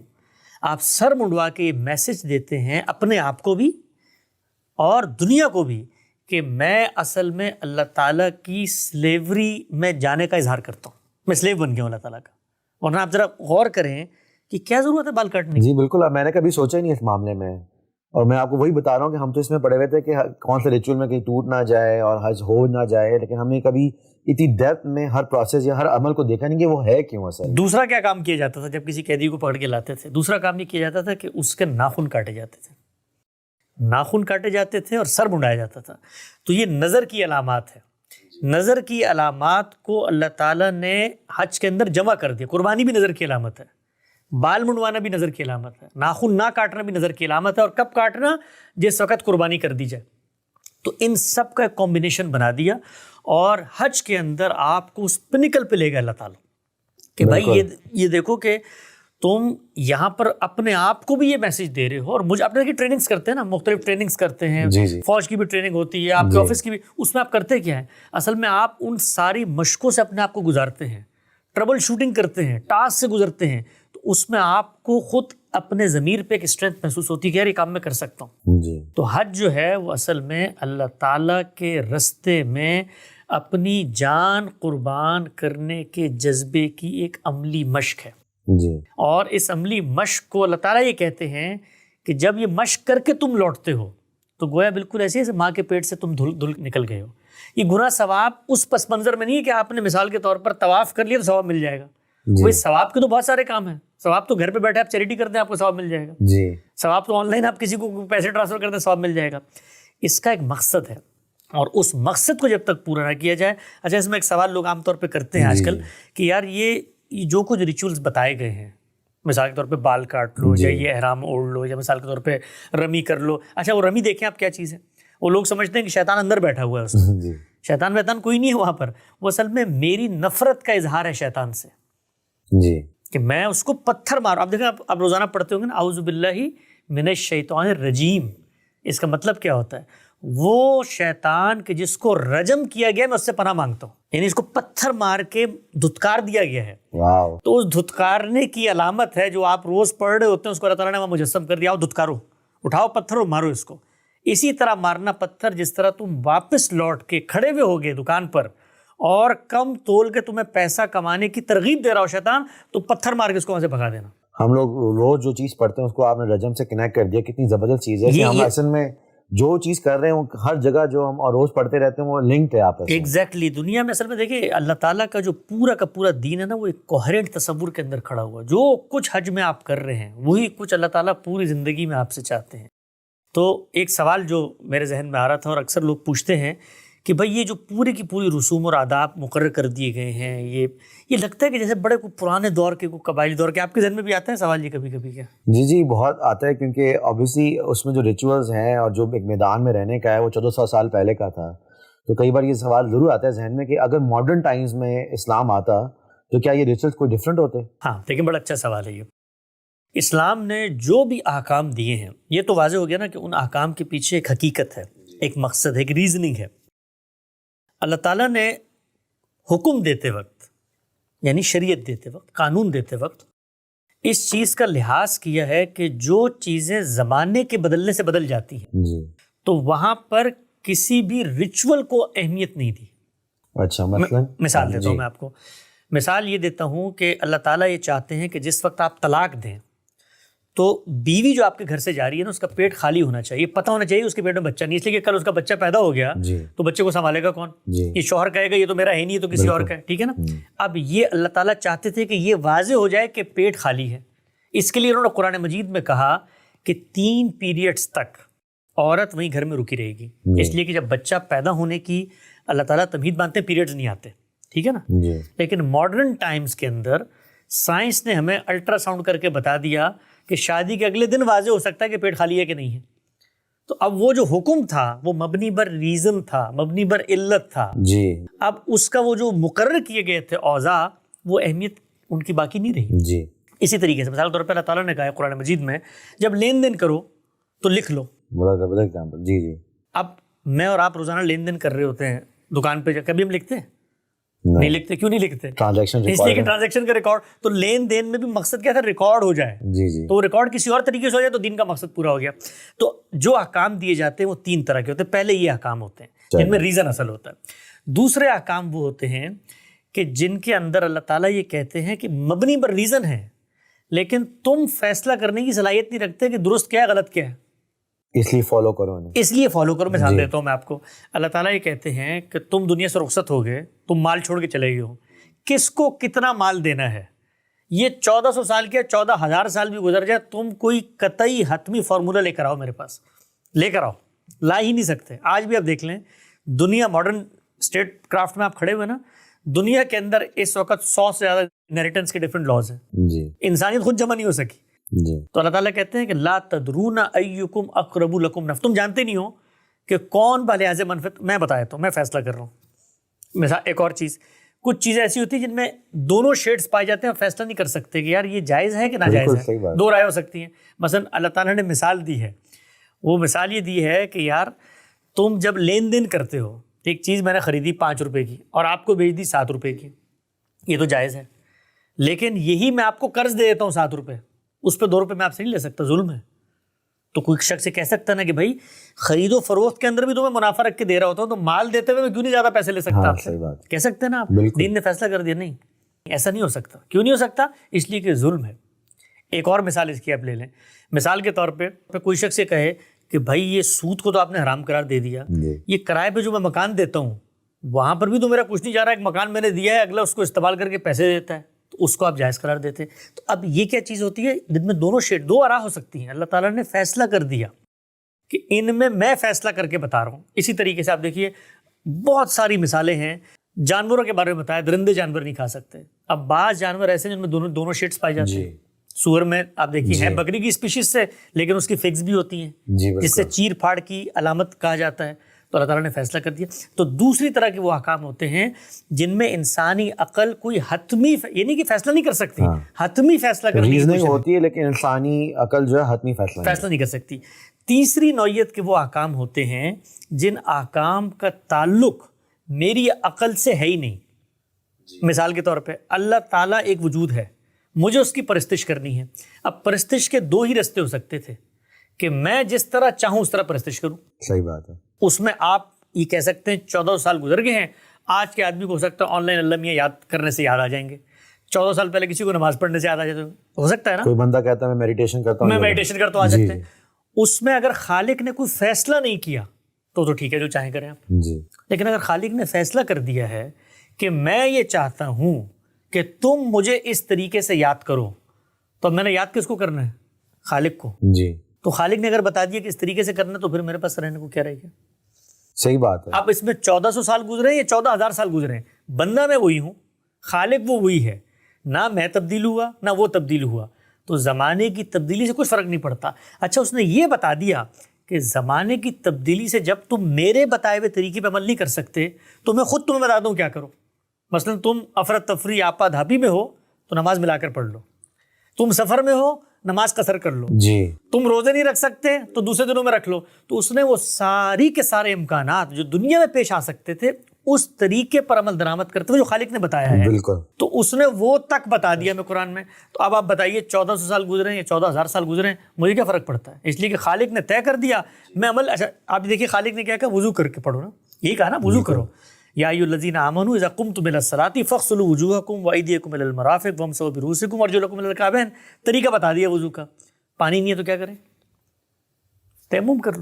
آپ سر منڈوا کے یہ میسج دیتے ہیں اپنے آپ کو بھی اور دنیا کو بھی کہ میں اصل میں اللہ تعالیٰ کی سلیوری میں جانے کا اظہار کرتا ہوں, میں سلیو بن گیا ہوں اللہ تعالیٰ کا. ورنہ آپ ذرا غور کریں کہ کیا ضرورت ہے بال کاٹنے کی. جی بالکل, میں نے کبھی سوچا ہی نہیں اس معاملے میں. اور میں آپ کو وہی بتا رہا ہوں کہ ہم تو اس میں پڑے ہوئے تھے کہ کون سے ریچول میں کہیں ٹوٹ نہ جائے اور حج ہو نہ جائے، لیکن ہم نے کبھی اتنی ڈیپتھ میں ہر پروسیس یا ہر عمل کو دیکھا نہیں کہ وہ ہے کیوں اصل. دوسرا کیا کام کیا جاتا تھا جب کسی قیدی کو پکڑ کے لاتے تھے؟ دوسرا کام یہ کیا جاتا تھا کہ اس کے ناخن کاٹے جاتے تھے، ناخن کاٹے جاتے تھے اور سر منڈایا جاتا تھا. تو یہ نظر کی علامات ہے. نظر کی علامات کو اللہ تعالیٰ نے حج کے اندر جمع کر دیا. قربانی بھی نظر کی علامت ہے، بال منڈوانا بھی نظر کی علامت ہے، ناخن نہ کاٹنا بھی نظر کی علامت ہے، اور کب کاٹنا؟ جس وقت قربانی کر دی جائے. تو ان سب کا ایک کمبینیشن بنا دیا، اور حج کے اندر آپ کو اس پنیکل پہ لے گا اللہ تعالیٰ کہ بھائی یہ دیکھو کہ تم یہاں پر اپنے آپ کو بھی یہ میسج دے رہے ہو. اور مجھے اپنے کی ٹریننگز کرتے ہیں نا، مختلف ٹریننگز کرتے ہیں، فوج کی بھی ٹریننگ ہوتی ہے، آپ کے آفس کی بھی. اس میں آپ کرتے کیا ہیں؟ اصل میں آپ ان ساری مشقوں سے اپنے آپ کو گزارتے ہیں، ٹربل شوٹنگ کرتے ہیں، ٹاسک سے گزرتے ہیں. تو اس میں آپ کو خود اپنے ضمیر پہ ایک اسٹرینتھ محسوس ہوتی ہے کہ یار یہ کام میں کر سکتا ہوں. تو حج جو ہے وہ اصل میں اللہ تعالیٰ کے رستے میں اپنی جان قربان کرنے کے جذبے کی ایک عملی مشق ہے. اور اس عملی مشق کو اللہ تعالیٰ یہ کہتے ہیں کہ جب یہ مشق کر کے تم لوٹتے ہو تو گویا بالکل ایسے جیسے ماں کے پیٹ سے تم دھل نکل گئے ہو. یہ گناہ ثواب اس پس منظر میں نہیں ہے کہ آپ نے مثال کے طور پر طواف کر لیا تو ثواب مل جائے گا. وہی ثواب کے تو بہت سارے کام ہیں. ثواب تو گھر پہ بیٹھے آپ چیریٹی کرتے ہیں آپ کو ثواب مل جائے گا. ثواب تو آن لائن آپ کسی کو پیسے ٹرانسفر کرتے ہیں ثواب مل جائے گا. اس کا ایک مقصد ہے، اور اس مقصد کو جب تک پورا نہ کیا جائے. اچھا، اس میں ایک سوال لوگ عام طور پہ کرتے ہیں آج کل کہ یار یہ جو کچھ ریچولز بتائے گئے ہیں، مثال کے طور پہ بال کاٹ لو، یا یہ احرام اوڑھ لو، یا مثال کے طور پہ رمی کر لو. اچھا، وہ رمی دیکھیں آپ کیا چیز ہے. وہ لوگ سمجھتے ہیں کہ شیطان اندر بیٹھا ہوا ہے اس میں. شیطان ویطان کوئی نہیں ہے وہاں پر. وہ اصل میں میری نفرت کا اظہار ہے شیطان سے، کہ میں اس کو پتھر ماروں. آپ دیکھیں، آپ روزانہ پڑھتے ہوں گے نا اعوذ باللہ من الشیطان الرجیم. اس کا مطلب کیا ہوتا ہے؟ وہ شیطان کہ جس کو رجم کیا گیا میں اس سے پناہ مانگتا ہوں، یعنی اس کو پتھر مار کے دھتکار دیا گیا ہے. تو اس دھتکارنے کی علامت ہے جو آپ روز پڑھ رہے ہوتے ہیں، اس کو اللہ تعالیٰ نے وہاں مجسم کر دیا. آؤ دھتکارو، اٹھاؤ پتھر اور مارو اس کو. اسی طرح مارنا پتھر، جس طرح تم واپس لوٹ کے کھڑے ہوئے ہوگے دکان پر اور کم تول کے تمہیں پیسہ کمانے کی ترغیب دے رہا ہو شیطان، تو پتھر مار کے اس کو وہاں سے بھگا دینا. ہم لوگ روز جو چیز پڑھتے ہیں اس کو آپ نے رجم سے کنیکٹ کر دیا. کتنی زبردست چیز ہے کہ ہم اصل میں جو چیز کر رہے ہیں ہر جگہ جو ہم روز پڑھتے رہتے ہیں وہ لنکڈ ہے آپس میں. ایگزیکٹلی. دنیا میں اصل میں دیکھیں اللہ تعالیٰ کا جو پورا کا پورا دین ہے نا، وہ ایک کوہرنٹ تصور کے اندر کھڑا ہوا. جو کچھ حج میں آپ کر رہے ہیں وہی کچھ اللہ تعالیٰ پوری زندگی میں آپ سے چاہتے ہیں. تو ایک سوال جو میرے ذہن میں آ رہا تھا، اور اکثر لوگ پوچھتے ہیں کہ بھائی یہ جو پوری کی پوری رسوم اور آداب مقرر کر دیے گئے ہیں، یہ لگتا ہے کہ جیسے بڑے پرانے دور کے قبائلی دور کے. آپ کے ذہن میں بھی آتا ہے سوال یہ کبھی کبھی کیا؟ جی بہت آتا ہے، کیونکہ اوبیسلی اس میں جو ریچولز ہیں اور جو ایک میدان میں رہنے کا ہے وہ 1400 سال پہلے کا تھا. تو کئی بار یہ سوال ضرور آتا ہے ذہن میں کہ اگر ماڈرن ٹائمز میں اسلام آتا تو کیا یہ ریچولز کوئی ڈفرینٹ ہوتے؟ ہاں لیکن بڑا اچھا سوال ہے یہ. اسلام نے جو بھی احکام دیے ہیں، یہ تو واضح ہو گیا نا کہ ان احکام کے پیچھے ایک حقیقت ہے، ایک مقصد ہے، ایک ریزننگ ہے. اللہ تعالیٰ نے حکم دیتے وقت، یعنی شریعت دیتے وقت، قانون دیتے وقت اس چیز کا لحاظ کیا ہے کہ جو چیزیں زمانے کے بدلنے سے بدل جاتی ہیں تو وہاں پر کسی بھی ریچول کو اہمیت نہیں دی. اچھا، مثال دیتا ہوں میں آپ کو. مثال یہ دیتا ہوں کہ اللہ تعالیٰ یہ چاہتے ہیں کہ جس وقت آپ طلاق دیں تو بیوی جو آپ کے گھر سے جا رہی ہے نا، اس کا پیٹ خالی ہونا چاہیے، پتہ ہونا چاہیے اس کے پیٹ میں بچہ نہیں، اس لیے کہ کل اس کا بچہ پیدا ہو گیا تو بچے کو سنبھالے گا کون؟ یہ شوہر کہے گا یہ تو میرا ہے نہیں، یہ تو کسی اور کا ہے. ٹھیک ہے نا. اب یہ اللہ تعالیٰ چاہتے تھے کہ یہ واضح ہو جائے کہ پیٹ خالی ہے. اس کے لیے انہوں نے قرآن مجید میں کہا کہ 3 پیریڈز تک عورت وہیں گھر میں رکی رہے گی. اس لیے کہ جب بچہ پیدا ہونے کی اللہ تعالیٰ تمہید باندھتے ہیں، پیریڈز نہیں آتے. ٹھیک ہے نا. لیکن ماڈرن ٹائمز کے اندر سائنس نے ہمیں الٹرا ساؤنڈ کر کے بتا دیا کہ شادی کے اگلے دن واضح ہو سکتا ہے کہ پیٹ خالی ہے کہ نہیں ہے. تو اب وہ جو حکم تھا وہ مبنی بر ریزن تھا، مبنی بر علت تھا. اب اس کا وہ جو مقرر کیے گئے تھے اوضاع، وہ اہمیت ان کی باقی نہیں رہی. اسی طریقے سے مثال کے طور پہ اللہ تعالیٰ نے کہا ہے قرآن مجید میں، جب لین دین کرو تو لکھ لو. بڑا زبردست ایگزامپل. اب میں اور آپ روزانہ لین دین کر رہے ہوتے ہیں دکان پہ، کبھی ہم لکھتے ہیں؟ نہیں لکھتے. کیوں نہیں لکھتے؟ اس لیے کہ ٹرانزیکشن کا ریکارڈ. تو لین دین میں بھی مقصد کیا تھا؟ ریکارڈ ہو جائے. تو ریکارڈ کسی اور طریقے سے ہو جائے تو دین کا مقصد پورا ہو گیا. تو جو احکام دیے جاتے ہیں وہ 3 طرح کے ہوتے ہیں. پہلے یہ احکام ہوتے ہیں جن میں ریزن اصل ہوتا ہے. دوسرے احکام وہ ہوتے ہیں کہ جن کے اندر اللہ تعالیٰ یہ کہتے ہیں کہ مبنی پر ریزن ہے، لیکن تم فیصلہ کرنے کی صلاحیت نہیں رکھتے کہ درست کیا ہے غلط کیا ہے. اس لیے فالو کرو انہیں. اس لیے فالو کرو. مثال دیتا ہوں میں آپ کو. اللہ تعالیٰ یہ کہتے ہیں کہ تم دنیا سے رخصت ہو گئے, تم مال چھوڑ کے چلے گئے ہو, کس کو کتنا مال دینا ہے یہ 1400 سال کے 14,000 سال بھی گزر جائے, تم کوئی قطعی حتمی فارمولہ لے کر آؤ میرے پاس, لے کر آؤ, لا ہی نہیں سکتے. آج بھی آپ دیکھ لیں دنیا ماڈرن اسٹیٹ کرافٹ میں آپ کھڑے ہوئے نا, دنیا کے اندر اس وقت 100 سے زیادہ انہیریٹنس کے ڈفرنٹ لاز ہیں. جی. انسانیت خود جمع نہیں ہو سکی. جی. تو اللہ تعالیٰ کہتے ہیں کہ لا تدرون ایکم اقرب لکم نفع, تم جانتے نہیں ہو کہ کون بلحاظ منفعت. میں بتا دیتا ہوں, میں فیصلہ کر رہا ہوں. مثال ایک اور چیز, کچھ چیزیں ایسی ہوتی ہیں جن میں دونوں شیڈز پائے جاتے ہیں اور فیصلہ نہیں کر سکتے کہ یار یہ جائز ہے کہ ناجائز ہے, دو رائے ہو سکتی ہیں. مثلا اللہ تعالیٰ نے مثال دی ہے, وہ مثال یہ دی ہے کہ یار تم جب لین دین کرتے ہو, ایک چیز میں نے خریدی 5 روپے کی اور آپ کو بیچ دی 7 روپے کی, یہ تو جائز ہے. لیکن یہی میں آپ کو قرض دے دیتا ہوں 7 روپے, اس پہ 2 روپے میں آپ سے نہیں لے سکتا, ظلم ہے. تو کوئی شخص کہہ سکتا ہے نا کہ بھائی خرید و فروخت کے اندر بھی تو میں منافع رکھ کے دے رہا ہوتا ہوں, تو مال دیتے ہوئے میں کیوں نہیں زیادہ پیسے لے سکتا آپ سے. کہہ سکتے ہیں نا آپ, دین نے فیصلہ کر دیا. نہیں, ایسا نہیں ہو سکتا. کیوں نہیں ہو سکتا؟ اس لیے کہ ظلم ہے. ایک اور مثال اس کی آپ لے لیں. مثال کے طور پہ کوئی شخص یہ کہے کہ بھائی یہ سود کو تو آپ نے حرام قرار دے دیا, یہ کرائے پہ جو میں مکان دیتا ہوں وہاں پر بھی تو میرا کچھ نہیں جا رہا. ایک مکان میں نے دیا ہے, اگلا اس کو استعمال کر کے پیسے دیتا ہے, تو اس کو آپ جائز قرار دیتے. تو اب یہ کیا چیز ہوتی ہے جن میں دونوں شیڈ, دو آراء ہو سکتی ہیں. اللہ تعالیٰ نے فیصلہ کر دیا کہ ان میں فیصلہ کر کے بتا رہا ہوں. اسی طریقے سے آپ دیکھیے بہت ساری مثالیں ہیں. جانوروں کے بارے میں بتایا, درندے جانور نہیں کھا سکتے. اب بعض جانور ایسے ہیں جن میں دونوں شیڈز پائے جاتے ہیں. سور میں آپ دیکھیے ہے بکری کی اسپیشیز سے, لیکن اس کی فکس بھی ہوتی ہیں جس سے چیر پھاڑ کی علامت کہا جاتا ہے. تو اللہ تعالیٰ نے فیصلہ کر دیا. تو دوسری طرح کے وہ احکام ہوتے ہیں جن میں انسانی عقل کوئی حتمی یعنی کہ فیصلہ نہیں کر سکتی, حتمی فیصلہ کرنی ہوتی ہے, لیکن انسانی عقل جو ہے حتمی فیصلہ نہیں کر سکتی. تیسری نوعیت کے وہ احکام ہوتے ہیں جن احکام کا تعلق میری عقل سے ہے ہی نہیں. مثال کے طور پہ اللہ تعالیٰ ایک وجود ہے, مجھے اس کی پرستش کرنی ہے. اب پرستش کے 2 ہی راستے ہو سکتے تھے کہ میں جس طرح چاہوں اس طرح پرستش کروں. صحیح بات ہے. اس میں آپ یہ کہہ سکتے ہیں 14 سال گزر گئے ہیں, آج کے آدمی کو ہو سکتا ہے آن لائن اللہ میاں یاد کرنے سے یاد آ جائیں گے. 14 سال پہلے کسی کو نماز پڑھنے سے یاد آ جائے, ہو سکتا ہے نا. کوئی بندہ کہتا ہے میں میڈیٹیشن کرتا ہوں, آ سکتے ہیں. اس میں اگر خالق نے کوئی فیصلہ نہیں کیا تو ٹھیک ہے, جو چاہیں کریں آپ. لیکن اگر خالق نے فیصلہ کر دیا ہے کہ میں یہ چاہتا ہوں کہ تم مجھے اس طریقے سے یاد کرو, تو میں نے یاد کس کو کرنا ہے؟ خالق کو. تو خالق نے اگر بتا دیا کہ اس طریقے سے کرنا, تو پھر میرے پاس رہنے کو کیا رہے گا؟ صحیح بات ہے. اب اس میں 1400 سال گزرے ہیں یا 14,000 سال گزرے ہیں, بندہ میں وہی ہوں, خالق وہ وہی ہے. نہ میں تبدیل ہوا نہ وہ تبدیل ہوا, تو زمانے کی تبدیلی سے کوئی فرق نہیں پڑتا. اچھا, اس نے یہ بتا دیا کہ زمانے کی تبدیلی سے جب تم میرے بتائے ہوئے طریقے پہ عمل نہیں کر سکتے تو میں خود تمہیں بتا دوں کیا کرو. مثلا تم افراتفری آپا دھاپی میں ہو تو نماز ملا کر پڑھ لو, تم سفر میں ہو نماز قصر کر لو, تم روزے نہیں رکھ سکتے تو دوسرے دنوں میں رکھ لو. تو اس نے وہ ساری کے سارے امکانات جو دنیا میں پیش آ سکتے تھے اس طریقے پر عمل درآمد کرتے ہوئے جو خالق نے بتایا ہے, تو اس نے وہ تک بتا دیا میں قرآن میں. تو اب آپ بتائیے 1400 سال گزرے ہیں یا 14,000 سال گزرے ہیں, مجھے کیا فرق پڑتا ہے؟ اس لیے کہ خالق نے طے کر دیا میں عمل. اچھا آپ دیکھیے خالق نے کیا کہا, وضو کر کے پڑھو نا, یہی کہا نا وضو کرو. یا ایھا الذین آمنوا اذا قمتم الی الصلاۃ فاغسلوا وجوہکم وایدیکم الی المرافق وامسحوا برؤوسکم وارجلکم الی الکعبین. طریقہ بتا دیا وضو کا. پانی نہیں ہے تو کیا کریں؟ تیمم کر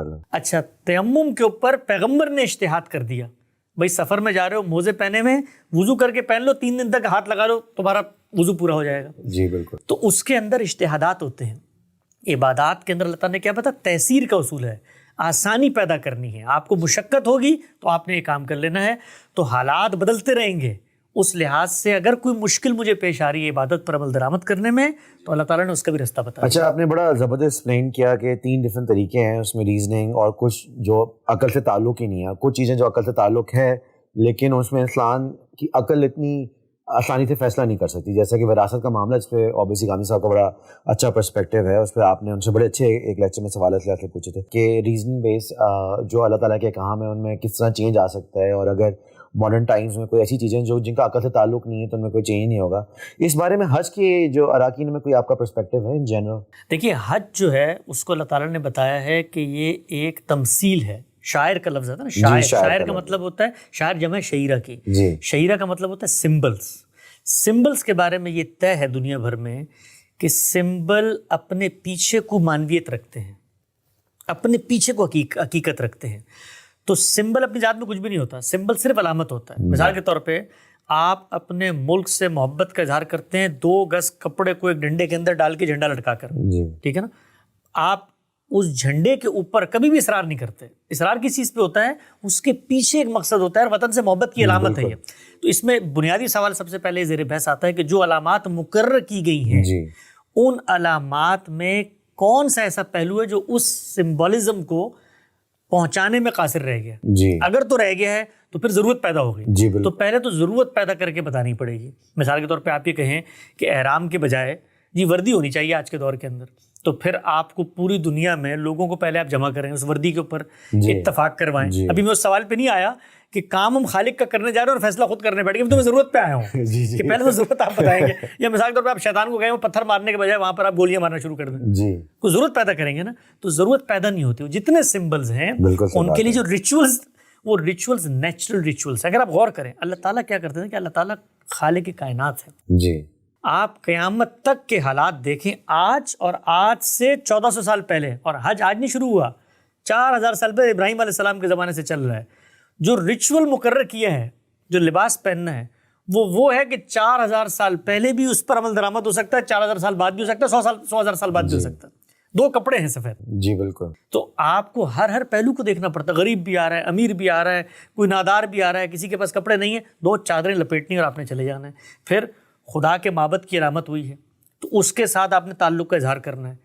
لو. اچھا, تیمم کے اوپر پیغمبر نے اجتہاد کر دیا, بھائی سفر میں جا رہے ہو, موزے پہنے میں, وضو کر کے پہن لو, 3 دن تک ہاتھ لگا لو, تمہارا وضو پورا ہو جائے گا. جی بالکل. تو اس کے اندر اجتہادات ہوتے ہیں. عبادات کے اندر اللہ تعالیٰ نے کیا پتا, تیسیر کا اصول ہے, آسانی پیدا کرنی ہے. آپ کو مشقت ہوگی تو آپ نے یہ کام کر لینا ہے. تو حالات بدلتے رہیں گے, اس لحاظ سے اگر کوئی مشکل مجھے پیش آ رہی ہے عبادت پر عمل درآمد کرنے میں, تو اللہ تعالیٰ نے اس کا بھی راستہ بتایا. اچھا, آپ نے بڑا زبردست ایکسپلین کیا کہ 3 ڈفرینٹ طریقے ہیں اس میں, ریزننگ اور کچھ جو عقل سے تعلق ہی نہیں ہے, کچھ چیزیں جو عقل سے تعلق ہے لیکن اس میں انسان کی عقل اتنی آسانی سے فیصلہ نہیں کر سکتی. جیسا کہ وراثت کا معاملہ, اس پہ اوبیسلی گاندھی صاحب کا بڑا اچھا پرسپیکٹیو ہے, اس پہ آپ نے ان سے بڑے اچھے ایک لیکچر میں سوالات پوچھے تھے کہ ریزن بیس جو اللہ تعالیٰ کے کام ہے ان میں کس طرح چینج آ سکتا ہے, اور اگر ماڈرن ٹائمز میں کوئی ایسی چیزیں جو جن کا عقل سے تعلق نہیں ہے تو ان میں کوئی چینج نہیں ہوگا. اس بارے میں حج کے جو اراکین میں کوئی آپ کا پرسپیکٹیو ہے ان جنرل؟ دیکھیے, حج جو ہے اس کو اللہ تعالیٰ نے بتایا ہے کہ یہ ایک تمثیل ہے. شاعر کا لفظ ہے نا, شاعر کا مطلب ہوتا ہے, شاعر جمع شعیرہ کی. شعیرہ کا مطلب ہوتا ہے سمبلس. سمبلس کے بارے میں یہ طے ہے دنیا بھر میں کہ سمبل اپنے پیچھے کو معنویت رکھتے ہیں. اپنے پیچھے کو حقیقت رکھتے ہیں. تو سمبل اپنی ذات میں کچھ بھی نہیں ہوتا, سمبل صرف علامت ہوتا ہے. مثال کے طور پہ آپ اپنے ملک سے محبت کا اظہار کرتے ہیں 2 گز کپڑے کو ایک ڈنڈے کے اندر ڈال کے جھنڈا لٹکا کر, ٹھیک ہے نا. آپ اس جھنڈے کے اوپر کبھی بھی اصرار نہیں کرتے. اصرار کس چیز پہ ہوتا ہے؟ اس کے پیچھے ایک مقصد ہوتا ہے, اور وطن سے محبت کی علامت ہے یہ. تو اس میں بنیادی سوال سب سے پہلے زیر بحث آتا ہے کہ جو علامات مقرر کی گئی ہیں ان علامات میں کون سا ایسا پہلو ہے جو اس سمبولزم کو پہنچانے میں قاصر رہ گیا. اگر تو رہ گیا ہے تو پھر ضرورت پیدا ہو گئی. تو پہلے تو ضرورت پیدا کر کے بتانی پڑے گی. مثال کے طور پہ آپ یہ کہیں کہ احرام کے بجائے وردی ہونی چاہیے آج کے دور کے اندر, تو پھر آپ کو پوری دنیا میں لوگوں کو پہلے آپ جمع کریں, اس وردی کے اوپر اتفاق کروائیں. ابھی میں اس سوال پہ نہیں آیا کہ کام ہم خالق کا کرنے جا رہے ہیں اور فیصلہ خود کرنے بیٹھ گئے, تو میں ضرورت پہ آیا ہوں کہ پہلے تو ضرورت آپ بتائیں گے. یا مثال کے طور پہ آپ شیطان کو گئے وہ پتھر مارنے کے بجائے وہاں پر آپ گولیاں مارنا شروع کر دیں, کوئی ضرورت پیدا کریں گے نا. تو ضرورت پیدا نہیں ہوتی. جتنے سمبلز ہیں ان کے لیے جو ریچولز, وہ ریچولز نیچرل ریچولز. اگر آپ غور کریں اللہ تعالیٰ کیا کرتے ہیں کہ اللہ تعالیٰ خالق کائنات ہے. آپ قیامت تک کے حالات دیکھیں, آج اور آج سے 1400 سال پہلے, اور حج آج نہیں شروع ہوا, 4000 سال پہلے ابراہیم علیہ السلام کے زمانے سے چل رہا ہے. جو ریچول مقرر کیا ہے, جو لباس پہننا ہے, وہ ہے کہ 4000 سال پہلے بھی اس پر عمل درآمد ہو سکتا ہے, 4000 سال بعد بھی ہو سکتا ہے, 100,000 سال بعد بھی ہو سکتا ہے. 2 کپڑے ہیں سفید. بالکل. تو آپ کو ہر پہلو کو دیکھنا پڑتا ہے. غریب بھی آ رہا ہے, امیر بھی آ رہا ہے, کوئی نادار بھی آ رہا ہے, کسی کے پاس کپڑے نہیں ہیں, 2 چادریں لپیٹنی اور آپ نے چلے جانا ہے. پھر خدا کے معبد کی علامت ہوئی ہے تو اس کے ساتھ آپ نے تعلق کا اظہار کرنا ہے.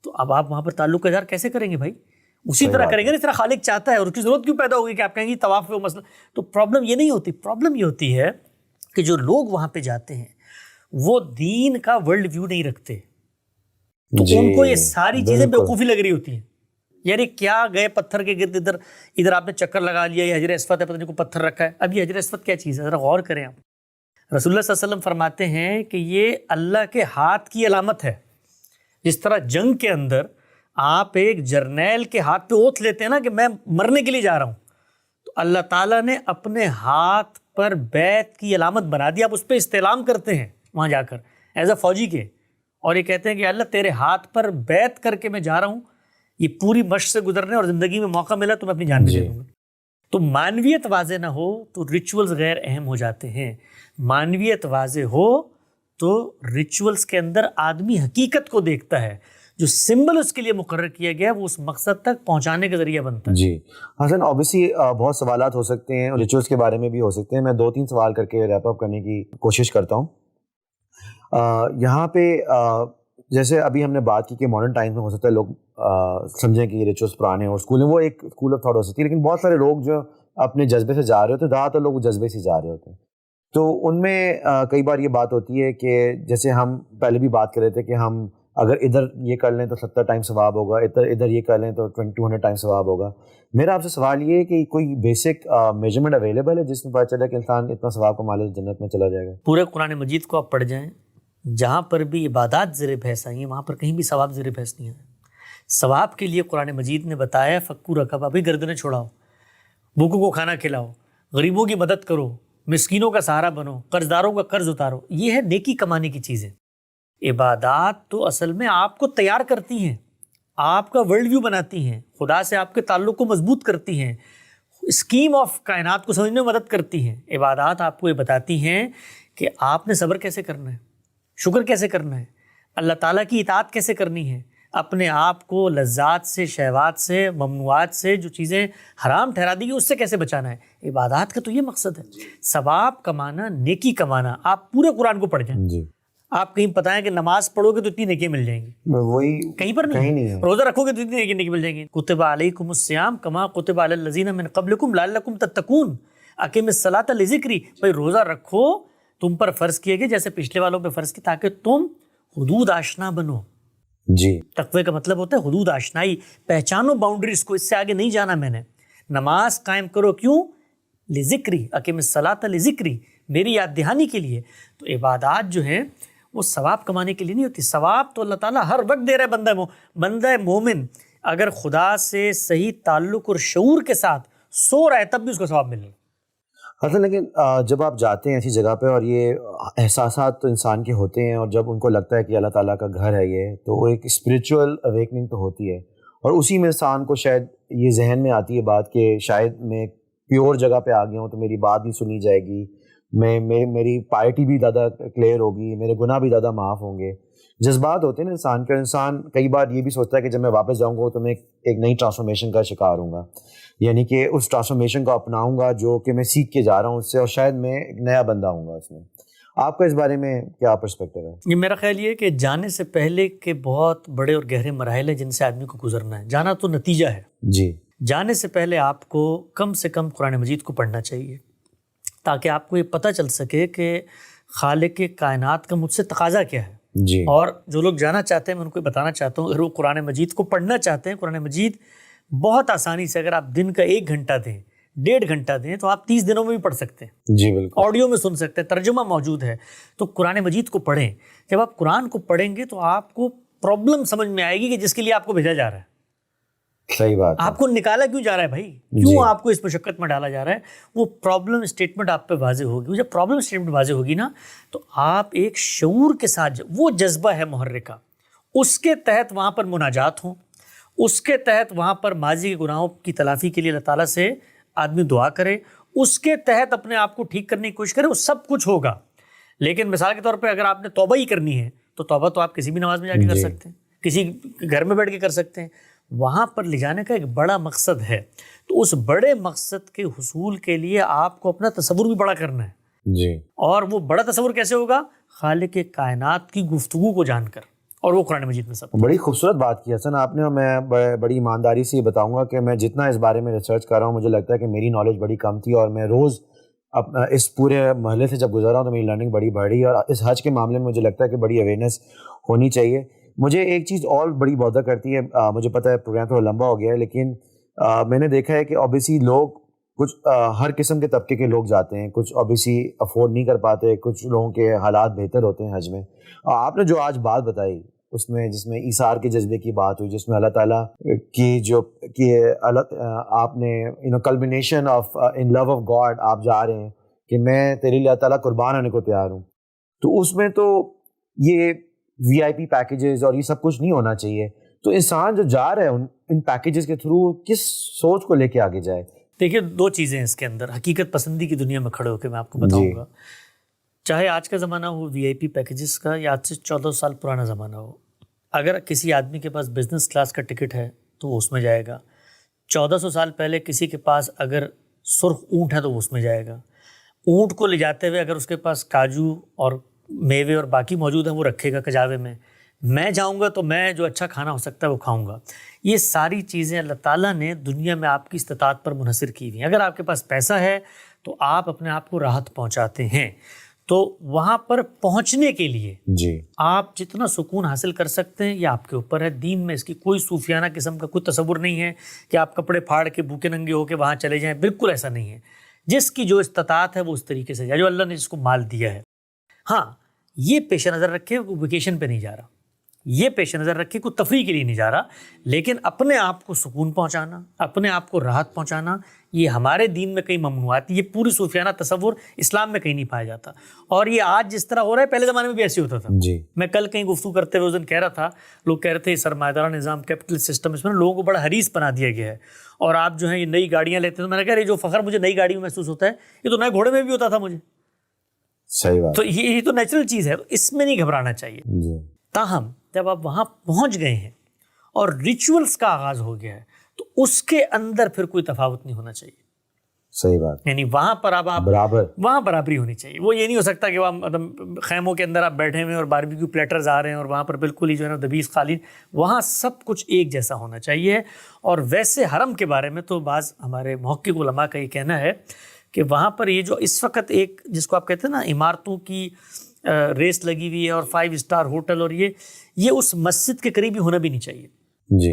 تو اب آپ وہاں پر تعلق کا اظہار کیسے کریں گے بھائی؟ اسی طرح کریں گے جس طرح خالق چاہتا ہے. اور اس کی ضرورت کیوں پیدا ہوگی کہ آپ کہیں گے طواف پہ وہ مسئلہ. تو پرابلم یہ نہیں ہوتی. پرابلم یہ ہوتی ہے کہ جو لوگ وہاں پہ جاتے ہیں وہ دین کا ورلڈ ویو نہیں رکھتے, تو ان کو یہ ساری چیزیں بیوقوفی لگ رہی ہوتی ہیں. یعنی کیا گئے پتھر کے گرد, ادھر آپ نے چکر لگا لیا, یہ حجر اسود ہے, پتہ نہیں کوئی پتھر رکھا ہے. اب یہ حجر اسود کیا چیز ہے, ذرا غور کریں آپ. رسول اللہ صلی اللہ علیہ وسلم فرماتے ہیں کہ یہ اللہ کے ہاتھ کی علامت ہے. جس طرح جنگ کے اندر آپ ایک جرنیل کے ہاتھ پہ اوتھ لیتے ہیں نا کہ میں مرنے کے لیے جا رہا ہوں, تو اللہ تعالیٰ نے اپنے ہاتھ پر بیعت کی علامت بنا دی. آپ اس پہ استعلام کرتے ہیں وہاں جا کر ایز اے فوجی کے, اور یہ کہتے ہیں کہ اللہ تیرے ہاتھ پر بیعت کر کے میں جا رہا ہوں, یہ پوری مشق سے گزرنے اور زندگی میں موقع ملا تو میں اپنی جان بھی دے دوں گا. تو معنویت واضح نہ ہو تو ریچولز غیر اہم ہو جاتے ہیں. معنویت واضح ہو تو ریچولز کے اندر آدمی حقیقت کو دیکھتا ہے. جو سمبل اس کے لیے مقرر کیا گیا وہ اس مقصد تک پہنچانے کا ذریعہ بنتا ہے. حسن اوبیسلی بہت سوالات ہو سکتے ہیں, ریچولز کے بارے میں بھی ہو سکتے ہیں. میں 2-3 سوال کر کے ریپ اپ کرنے کی کوشش کرتا ہوں. یہاں پہ جیسے ابھی ہم نے بات کی کہ ماڈرن ٹائم میں ہو سکتا ہے لوگ سمجھیں کہ یہ ریچولز پرانے اور اسکول میں وہ ایک اسکول آف تھاٹ ہو سکتی ہے, لیکن بہت سارے لوگ جو اپنے جذبے سے جا رہے ہوتے ہیں, زیادہ تر لوگ وہ جذبے سے جا رہے ہوتے ہیں. تو ان میں کئی بار یہ بات ہوتی ہے کہ جیسے ہم پہلے بھی بات کر رہے تھے کہ ہم اگر ادھر یہ کر لیں تو 70 ٹائم ثواب ہوگا, ادھر یہ کر لیں تو 200 ٹائم ثواب ہوگا. میرا آپ سے سوال یہ ہے کہ کوئی بیسک میجرمنٹ اویلیبل ہے جس میں پتہ چلے کہ انسان اتنا ثواب کما لے جنت میں چلا جائے گا؟ پورے قرآن مجید کو آپ پڑھ جائیں, جہاں پر بھی عبادات زیر بحث آئی ہیں وہاں پر کہیں بھی ثواب زیر بحث نہیں ہے. ثواب کے لیے قرآن مجید نے بتایا فکو رقبہ, بھی گردنیں چھوڑاؤ, بھوکوں کو کھانا کھلاؤ, غریبوں کی مدد کرو, مسکینوں کا سہارا بنو, قرض داروں کا قرض اتارو. یہ ہے نیکی کمانے کی چیزیں. عبادات تو اصل میں آپ کو تیار کرتی ہیں, آپ کا ورلڈ ویو بناتی ہیں, خدا سے آپ کے تعلق کو مضبوط کرتی ہیں, اسکیم آف کائنات کو سمجھنے میں مدد کرتی ہیں. عبادات آپ کو یہ بتاتی ہیں کہ آپ نے صبر کیسے کرنا ہے, شکر کیسے کرنا ہے, اللہ تعالیٰ کی اطاعت کیسے کرنی ہے, اپنے آپ کو لذات سے, شہوات سے, ممنوعات سے, جو چیزیں حرام ٹھہرا دی گئی اس سے کیسے بچانا ہے. عبادات کا تو یہ مقصد ہے, ثواب کمانا, نیکی کمانا. آپ پورے قرآن کو پڑھ جائیں, آپ کہیں بتائیں کہ نماز پڑھو گے تو اتنی نیکی مل جائیں گی, وہی کہیں پر نہیں ہے. روزہ رکھو گے تو اتنی نیکی مل جائیں گی. کتب علیکم الصیام کما کتب علی الذین من قبلکم لعلکم تتقون اقیموا الصلاۃ لذکری. بھائی روزہ رکھو, تم پر فرض کیے گئے جیسے پچھلے والوں پہ فرض کی, تاکہ تم حدود آشنا بنو. تقوی کا مطلب ہوتا ہے حدود آشنائی, پہچانو باؤنڈریز کو, اس سے آگے نہیں جانا میں نے. نماز قائم کرو, کیوں؟ لذکری, اقیم الصلاۃ لذکری, میری یاد دہانی کے لیے. تو عبادات جو ہیں وہ ثواب کمانے کے لیے نہیں ہوتی. ثواب تو اللہ تعالیٰ ہر وقت دے رہا ہے. بندہ مومن اگر خدا سے صحیح تعلق اور شعور کے ساتھ سو رہا ہے تب بھی اس کو ثواب مل رہا ہے. حسن لیکن جب آپ جاتے ہیں ایسی جگہ پہ اور یہ احساسات تو انسان کے ہوتے ہیں, اور جب ان کو لگتا ہے کہ اللہ تعالیٰ کا گھر ہے یہ, تو وہ ایک اسپریچول اویکننگ تو ہوتی ہے. اور اسی میں انسان کو شاید یہ ذہن میں آتی ہے بات کہ شاید میں پیور جگہ پہ آ گیا ہوں تو میری بات نہیں سنی جائے گی, میری پائٹی بھی زیادہ کلیئر ہوگی, میرے گناہ بھی زیادہ معاف ہوں گے. جذبات ہوتے ہیں نا انسان کے, انسان کئی بار یہ بھی سوچتا ہے کہ جب میں واپس جاؤں گا تو میں ایک نئی ٹرانسفارمیشن کا شکار ہوں گا, یعنی کہ اس ٹرانسفارمیشن کو اپناؤں گا جو کہ میں سیکھ کے جا رہا ہوں اس سے, اور شاید میں ایک نیا بندہ ہوں گا اس میں. آپ کا اس بارے میں کیا پرسپیکٹو ہے؟ یہ میرا خیال یہ ہے کہ جانے سے پہلے کے بہت بڑے اور گہرے مراحل ہیں جن سے آدمی کو گزرنا ہے. جانا تو نتیجہ ہے. جی. جانے سے پہلے آپ کو کم سے کم قرآن مجید کو پڑھنا چاہیے تاکہ آپ کو یہ پتہ چل سکے کہ خالق کائنات کا مجھ سے تقاضا کیا ہے. جی. اور جو لوگ جانا چاہتے ہیں میں ان کو بتانا چاہتا ہوں, اگر وہ قرآن مجید کو پڑھنا چاہتے ہیں, قرآن مجید بہت آسانی سے اگر آپ دن کا 1 گھنٹہ دیں, 1.5 گھنٹہ دیں, تو آپ 30 دنوں میں بھی پڑھ سکتے ہیں. جی بالکل. آڈیو میں سن سکتے ہیں, ترجمہ موجود ہے. تو قرآن مجید کو پڑھیں. جب آپ قرآن کو پڑھیں گے تو آپ کو پرابلم سمجھ میں آئے گی کہ جس کے لیے آپ کو بھیجا جا رہا ہے. صحیح بات. آپ کو نکالا کیوں جا رہا ہے بھائی, کیوں آپ کو اس مشقت میں ڈالا جا رہا ہے, وہ پرابلم اسٹیٹمنٹ آپ پہ واضح ہوگی. جب پرابلم اسٹیٹمنٹ واضح ہوگی نا تو آپ ایک شعور کے ساتھ, وہ جذبہ ہے محرکہ, اس کے تحت وہاں پر مناجات ہوں, اس کے تحت وہاں پر ماضی کے گناہوں کی تلافی کے لیے اللہ تعالیٰ سے آدمی دعا کرے, اس کے تحت اپنے آپ کو ٹھیک کرنے کی کوشش کرے, وہ سب کچھ ہوگا. لیکن مثال کے طور پہ اگر آپ نے توبہ ہی کرنی ہے تو توبہ تو آپ کسی بھی نماز میں جا کے کر سکتے ہیں, کسی گھر میں بیٹھ کے کر سکتے ہیں. وہاں پر لے جانے کا ایک بڑا مقصد ہے. تو اس بڑے مقصد کے حصول کے لیے آپ کو اپنا تصور بھی بڑا کرنا ہے. جی. اور وہ بڑا تصور کیسے ہوگا؟ خالق کائنات کی گفتگو کو جان کر, اور وہ قرآن مجید میں سب. بڑی خوبصورت بات کی حسن آپ نے, اور میں بڑی ایمانداری سے یہ بتاؤں گا کہ میں جتنا اس بارے میں ریسرچ کر رہا ہوں مجھے لگتا ہے کہ میری نالج بڑی کم تھی, اور میں روز اس پورے محلے سے جب گزر رہا ہوں تو میری لرننگ بڑی بڑھ رہی ہے. اور اس حج کے معاملے میں مجھے لگتا ہے کہ بڑی اویئرنیس ہونی چاہیے. مجھے ایک چیز اور بڑی بودر کرتی ہے, مجھے پتہ ہے پروگرام تھوڑا لمبا ہو گیا ہے, لیکن میں نے دیکھا ہے کہ اوبیسلی لوگ کچھ ہر قسم کے طبقے کے لوگ جاتے ہیں, کچھ اوبیسلی افورڈ نہیں کر پاتے, کچھ لوگوں کے حالات بہتر ہوتے ہیں حج میں. آپ نے جو آج بات بتائی اس میں, جس میں ایثار کے جذبے کی بات ہوئی, جس میں اللہ تعالیٰ کی جو کہ آپ نے culmination of in love of God آپ جا رہے ہیں کہ میں تیرے لیے اللہ تعالیٰ قربان ہونے کو تیار ہوں, تو اس میں تو یہ VIP پیکیجز اور یہ سب کچھ نہیں ہونا چاہیے. تو انسان جو جا رہا ہے ان پیکیجز کے تھرو کس سوچ کو لے کے آگے جائے؟ دیکھیے 2 چیزیں ہیں اس کے اندر. حقیقت پسندی کی دنیا میں کھڑے ہو کے میں آپ کو بتاؤں گا, چاہے آج کا زمانہ ہو VIP پیکیجز کا یا آج سے 14 سال پرانا زمانہ ہو, اگر کسی آدمی کے پاس بزنس کلاس کا ٹکٹ ہے تو وہ اس میں جائے گا. 1400 سال پہلے کسی کے پاس اگر سرخ اونٹ ہے تو وہ اس میں جائے گا. اونٹ کو لے جاتے ہوئے اگر اس کے پاس کاجو اور میوے اور باقی موجود ہیں وہ رکھے گا کجاوے میں. میں جاؤں گا تو میں جو اچھا کھانا ہو سکتا ہے وہ کھاؤں گا. یہ ساری چیزیں اللہ تعالیٰ نے دنیا میں آپ کی استطاعت پر منحصر کی ہوئی ہیں. اگر آپ کے پاس پیسہ ہے تو آپ اپنے آپ کو راحت پہنچاتے ہیں. تو وہاں پر پہنچنے کے لیے آپ جتنا سکون حاصل کر سکتے ہیں یہ آپ کے اوپر ہے. دین میں اس کی کوئی صوفیانہ قسم کا کوئی تصور نہیں ہے کہ آپ کپڑے پھاڑ کے بھوکے ننگے ہو کے وہاں چلے جائیں. بالکل ایسا نہیں ہے. جس کی جو استطاعت ہے وہ اس طریقے سے جائے, جو اللہ نے جس کو مال دیا ہے. ہاں یہ پیش نظر رکھے وہ ویکیشن پہ نہیں جا رہا, یہ پیش نظر رکھے کوئی تفریح کے لیے نہیں جا رہا, لیکن اپنے آپ کو سکون پہنچانا, اپنے آپ کو راحت پہنچانا, یہ ہمارے دین میں کئی ممنوعات. یہ پوری صوفیانہ تصور اسلام میں کہیں نہیں پایا جاتا. اور یہ آج جس طرح ہو رہا ہے پہلے زمانے میں بھی ایسے ہوتا تھا. میں کل کہیں گفتگو کرتے ہوئے اس دن کہہ رہا تھا, لوگ کہہ رہے تھے سرمایہ دارانہ نظام کیپٹل سسٹم اس میں لوگوں کو بڑا حریص بنا دیا گیا ہے, اور آپ جو ہیں یہ نئی گاڑیاں لیتے ہیں. تو میں نے کہا یہ جو فخر مجھے نئی گاڑی میں محسوس ہوتا ہے یہ تو نئے گھوڑے میں بھی ہوتا تھا مجھے. صحیح بات. تو یہ تو نیچرل چیز ہے, اس میں نہیں گھبرانا چاہیے. تاہم جب آپ وہاں پہنچ گئے ہیں اور ریچولز کا آغاز ہو گیا ہے تو اس کے اندر پھر کوئی تفاوت نہیں ہونا چاہیے. صحیح بات. یعنی وہاں پر اب آپ برابر, وہاں برابری ہونی چاہیے. وہ یہ نہیں ہو سکتا کہ وہاں مطلب خیموں کے اندر آپ بیٹھے ہوئے اور باربیکیو پلیٹرز آ رہے ہیں اور وہاں پر بالکل ہی جو ہے نا دبیس قالین. وہاں سب کچھ ایک جیسا ہونا چاہیے. اور ویسے حرم کے بارے میں تو بعض ہمارے محقق علماء کا یہ کہنا ہے کہ وہاں پر یہ جو اس وقت ایک جس کو آپ کہتے ہیں نا عمارتوں کی ریس لگی ہوئی ہے اور 5 اسٹار ہوٹل, اور یہ اس مسجد کے قریب ہی ہونا بھی نہیں چاہیے.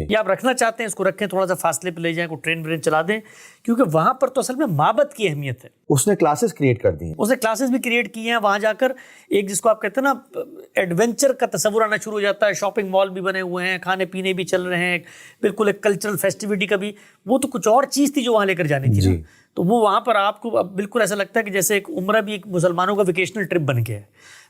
یا آپ رکھنا چاہتے ہیں اس کو رکھیں, تھوڑا سا فاصلے پہ لے جائیں, کوئی ٹرین برین چلا دیں, کیونکہ وہاں پر تو اصل میں معبد کی اہمیت ہے. اس نے کلاسز کریٹ کر دی ہیں, اس نے کلاسز بھی کریٹ کی ہیں. وہاں جا کر ایک جس کو آپ کہتے ہیں نا ایڈونچر کا تصور آنا شروع ہو جاتا ہے. شاپنگ مال بھی بنے ہوئے ہیں, کھانے پینے بھی چل رہے ہیں, بالکل ایک کلچرل فیسٹیوٹی کا بھی. وہ تو کچھ اور چیز تھی جو وہاں لے کر جانی تھی. تو وہ وہاں پر آپ کو بالکل ایسا لگتا ہے کہ جیسے ایک عمرہ بھی ایک مسلمانوں کا ویکیشنل ٹرپ بن گیا ہے.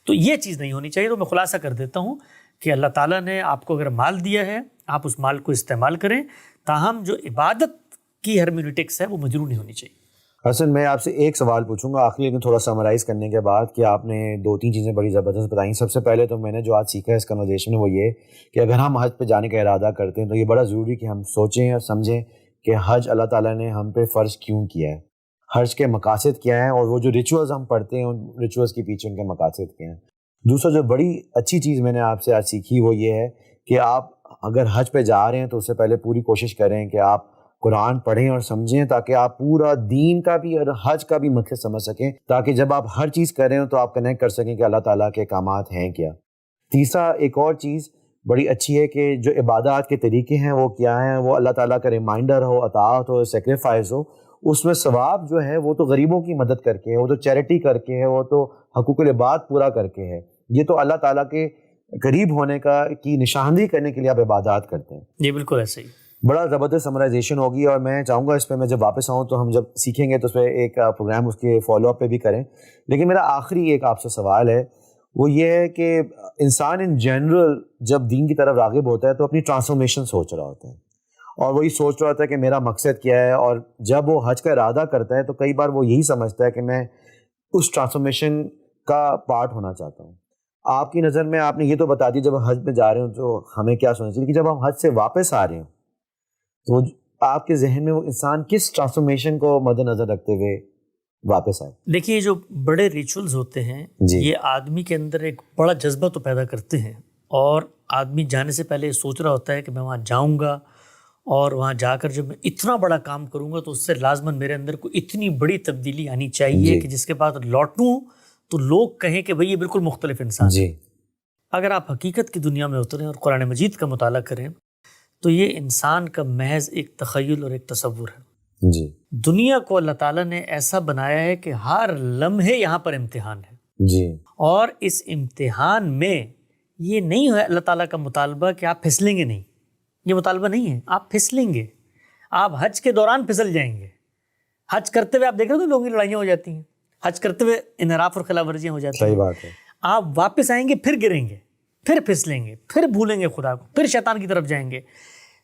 تو یہ چیز نہیں ہونی چاہیے. تو میں خلاصہ کر دیتا ہوں کہ اللہ تعالیٰ نے آپ کو اگر مال دیا ہے, آپ اس مال کو استعمال کریں، تاہم جو عبادت کی ہرمیونیٹکس ہے وہ مجروح نہیں ہونی چاہیے۔ حسن، میں آپ سے ایک سوال پوچھوں گا آخری میں تھوڑا سمرائز کرنے کے بعد، کہ آپ نے 2-3 چیزیں بڑی زبردست بتائیں۔ سب سے پہلے تو میں نے جو آج سیکھا ہے اس کنورسیشن میں وہ یہ کہ اگر ہم حج پہ جانے کا ارادہ کرتے ہیں تو یہ بڑا ضروری کہ ہم سوچیں اور سمجھیں کہ حج اللہ تعالیٰ نے ہم پہ فرض کیوں کیا ہے، حج کے مقاصد کیا ہیں، اور وہ جو ریچولز ہم پڑھتے ہیں ان ریچولز کے پیچھے ان کے مقاصد کیا ہیں۔ دوسرا جو بڑی اچھی چیز میں نے آپ سے آج سیکھی وہ یہ ہے کہ آپ اگر حج پہ جا رہے ہیں تو اس سے پہلے پوری کوشش کریں کہ آپ قرآن پڑھیں اور سمجھیں، تاکہ آپ پورا دین کا بھی اور حج کا بھی مطلب سمجھ سکیں، تاکہ جب آپ ہر چیز کر رہے ہوں تو آپ کنیکٹ کر سکیں کہ اللہ تعالیٰ کے احکامات ہیں کیا۔ تیسرا ایک اور چیز بڑی اچھی ہے کہ جو عبادات کے طریقے ہیں وہ کیا ہیں، وہ اللہ تعالیٰ کا ریمائنڈر ہو، اطاعت ہو، سیکریفائس ہو، اس میں ثواب جو ہے وہ تو غریبوں کی مدد کر کے ہے، وہ تو چیریٹی کر کے ہے، وہ تو حقوق العباد پورا کر کے ہے۔ یہ تو اللہ تعالیٰ کے قریب ہونے کی نشاندہی کرنے کے لیے آپ عبادات کرتے ہیں۔ جی بالکل ایسے ہی، بڑا زبردست سمرائزیشن ہوگی، اور میں چاہوں گا اس پہ میں جب واپس آؤں تو ہم جب سیکھیں گے تو اس پہ ایک پروگرام اس کے فالو اپ پہ بھی کریں۔ لیکن میرا آخری ایک آپ سے سوال ہے، وہ یہ ہے کہ انسان ان جنرل جب دین کی طرف راغب ہوتا ہے تو اپنی ٹرانسفارمیشن سوچ رہا ہوتا ہے، اور وہی سوچ رہا ہوتا ہے کہ میرا مقصد کیا ہے، اور جب وہ حج کا ارادہ کرتا ہے تو کئی بار وہ یہی سمجھتا ہے کہ میں اس ٹرانسفارمیشن کا پارٹ ہونا چاہتا ہوں۔ آپ کی نظر میں آپ نے یہ تو بتا دی جب ہم حج میں جا رہے ہوں تو ہمیں کیا سوچنا چاہیے، کہ جب ہم حج سے واپس آ رہے ہوں تو آپ کے ذہن میں وہ انسان کس ٹرانسفارمیشن کو مد نظر رکھتے ہوئے واپس آئے؟ دیکھیے جو بڑے ریچولز ہوتے ہیں یہ آدمی کے اندر ایک بڑا جذبہ تو پیدا کرتے ہیں، اور آدمی جانے سے پہلے سوچ رہا ہوتا ہے کہ میں وہاں جاؤں گا، اور وہاں جا کر جب میں اتنا بڑا کام کروں گا تو اس سے لازماً میرے اندر کوئی اتنی بڑی تبدیلی آنی چاہیے کہ جس کے بعد لوٹوں تو لوگ کہیں کہ بھئی یہ بالکل مختلف انسان ہے۔ اگر آپ حقیقت کی دنیا میں اتریں اور قرآن مجید کا مطالعہ کریں تو یہ انسان کا محض ایک تخیل اور ایک تصور ہے۔ دنیا کو اللہ تعالیٰ نے ایسا بنایا ہے کہ ہر لمحے یہاں پر امتحان ہے، اور اس امتحان میں یہ نہیں ہے اللہ تعالیٰ کا مطالبہ کہ آپ پھسلیں گے، نہیں، یہ مطالبہ نہیں ہے، آپ پھسلیں گے، آپ حج کے دوران پھسل جائیں گے۔ حج کرتے ہوئے آپ دیکھ رہے ہو تو لوگوں کی لڑائیاں ہو جاتی ہیں، حج کرتے ہوئے انحراف اور خلاف ورزیاں ہو جاتی ہیں۔ صحیح بات ہے۔ آپ واپس آئیں گے، پھر گریں گے، پھر پھسلیں گے، پھر بھولیں گے خدا کو، پھر شیطان کی طرف جائیں گے۔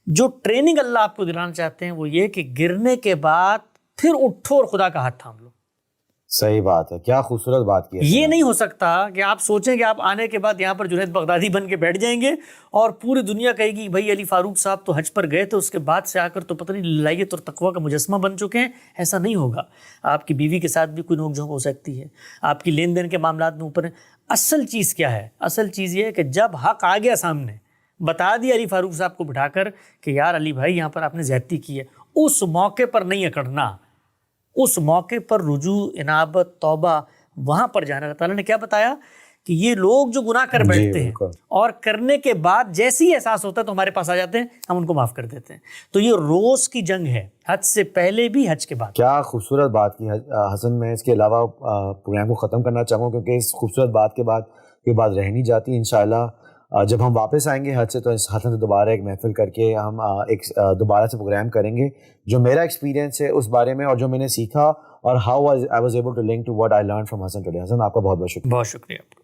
جو ٹریننگ اللہ آپ کو دلانا چاہتے ہیں وہ یہ کہ گرنے کے بعد پھر اٹھو اور خدا کا ہاتھ تھام لو۔ صحیح بات ہے، کیا خوبصورت بات کی ہے۔ یہ نہیں ہو سکتا کہ آپ سوچیں کہ آپ آنے کے بعد یہاں پر جنید بغدادی بن کے بیٹھ جائیں گے اور پوری دنیا کہے گی بھائی علی فاروق صاحب تو حج پر گئے تھے، اس کے بعد سے آ کر تو پتہ نہیں للہیت اور تقویٰ کا مجسمہ بن چکے ہیں۔ ایسا نہیں ہوگا۔ آپ کی بیوی کے ساتھ بھی کوئی نوک جھونک ہو سکتی ہے، آپ کی لین دین کے معاملات میں اوپر ہیں۔ اصل چیز کیا ہے؟ اصل چیز یہ ہے کہ جب حق آ گیا سامنے، بتا دیا علی فاروق صاحب کو بٹھا کر کہ یار علی بھائی یہاں پر آپ نے زیادتی کی ہے، اس موقع پر نہیں اکڑنا، اس موقع پر رجوع، انابت، توبہ، وہاں پر جانا۔ اللہ تعالیٰ نے کیا بتایا کہ یہ لوگ جو گناہ کر بیٹھتے ہیں اور کرنے کے بعد جیسے ہی احساس ہوتا ہے تو ہمارے پاس آ جاتے ہیں، ہم ان کو معاف کر دیتے ہیں۔ تو یہ روز کی جنگ ہے، حج سے پہلے بھی، حج کے بعد۔ کیا خوبصورت بات کی حسن۔ میں اس کے علاوہ پروگرام کو ختم کرنا چاہوں گا کیونکہ اس خوبصورت بات کے بعد کوئی بات رہ نہیں جاتی۔ انشاءاللہ جب ہم واپس آئیں گے حج سے تو اس حسن سے دوبارہ ایک محفل کر کے ہم ایک دوبارہ سے پروگرام کریں گے، جو میرا ایکسپیرینس ہے اس بارے میں اور جو میں نے سیکھا، اور how I was able to link to what I learned from Hasan today۔ حسن، آپ کا بہت بہت شکریہ۔ بہت شکریہ۔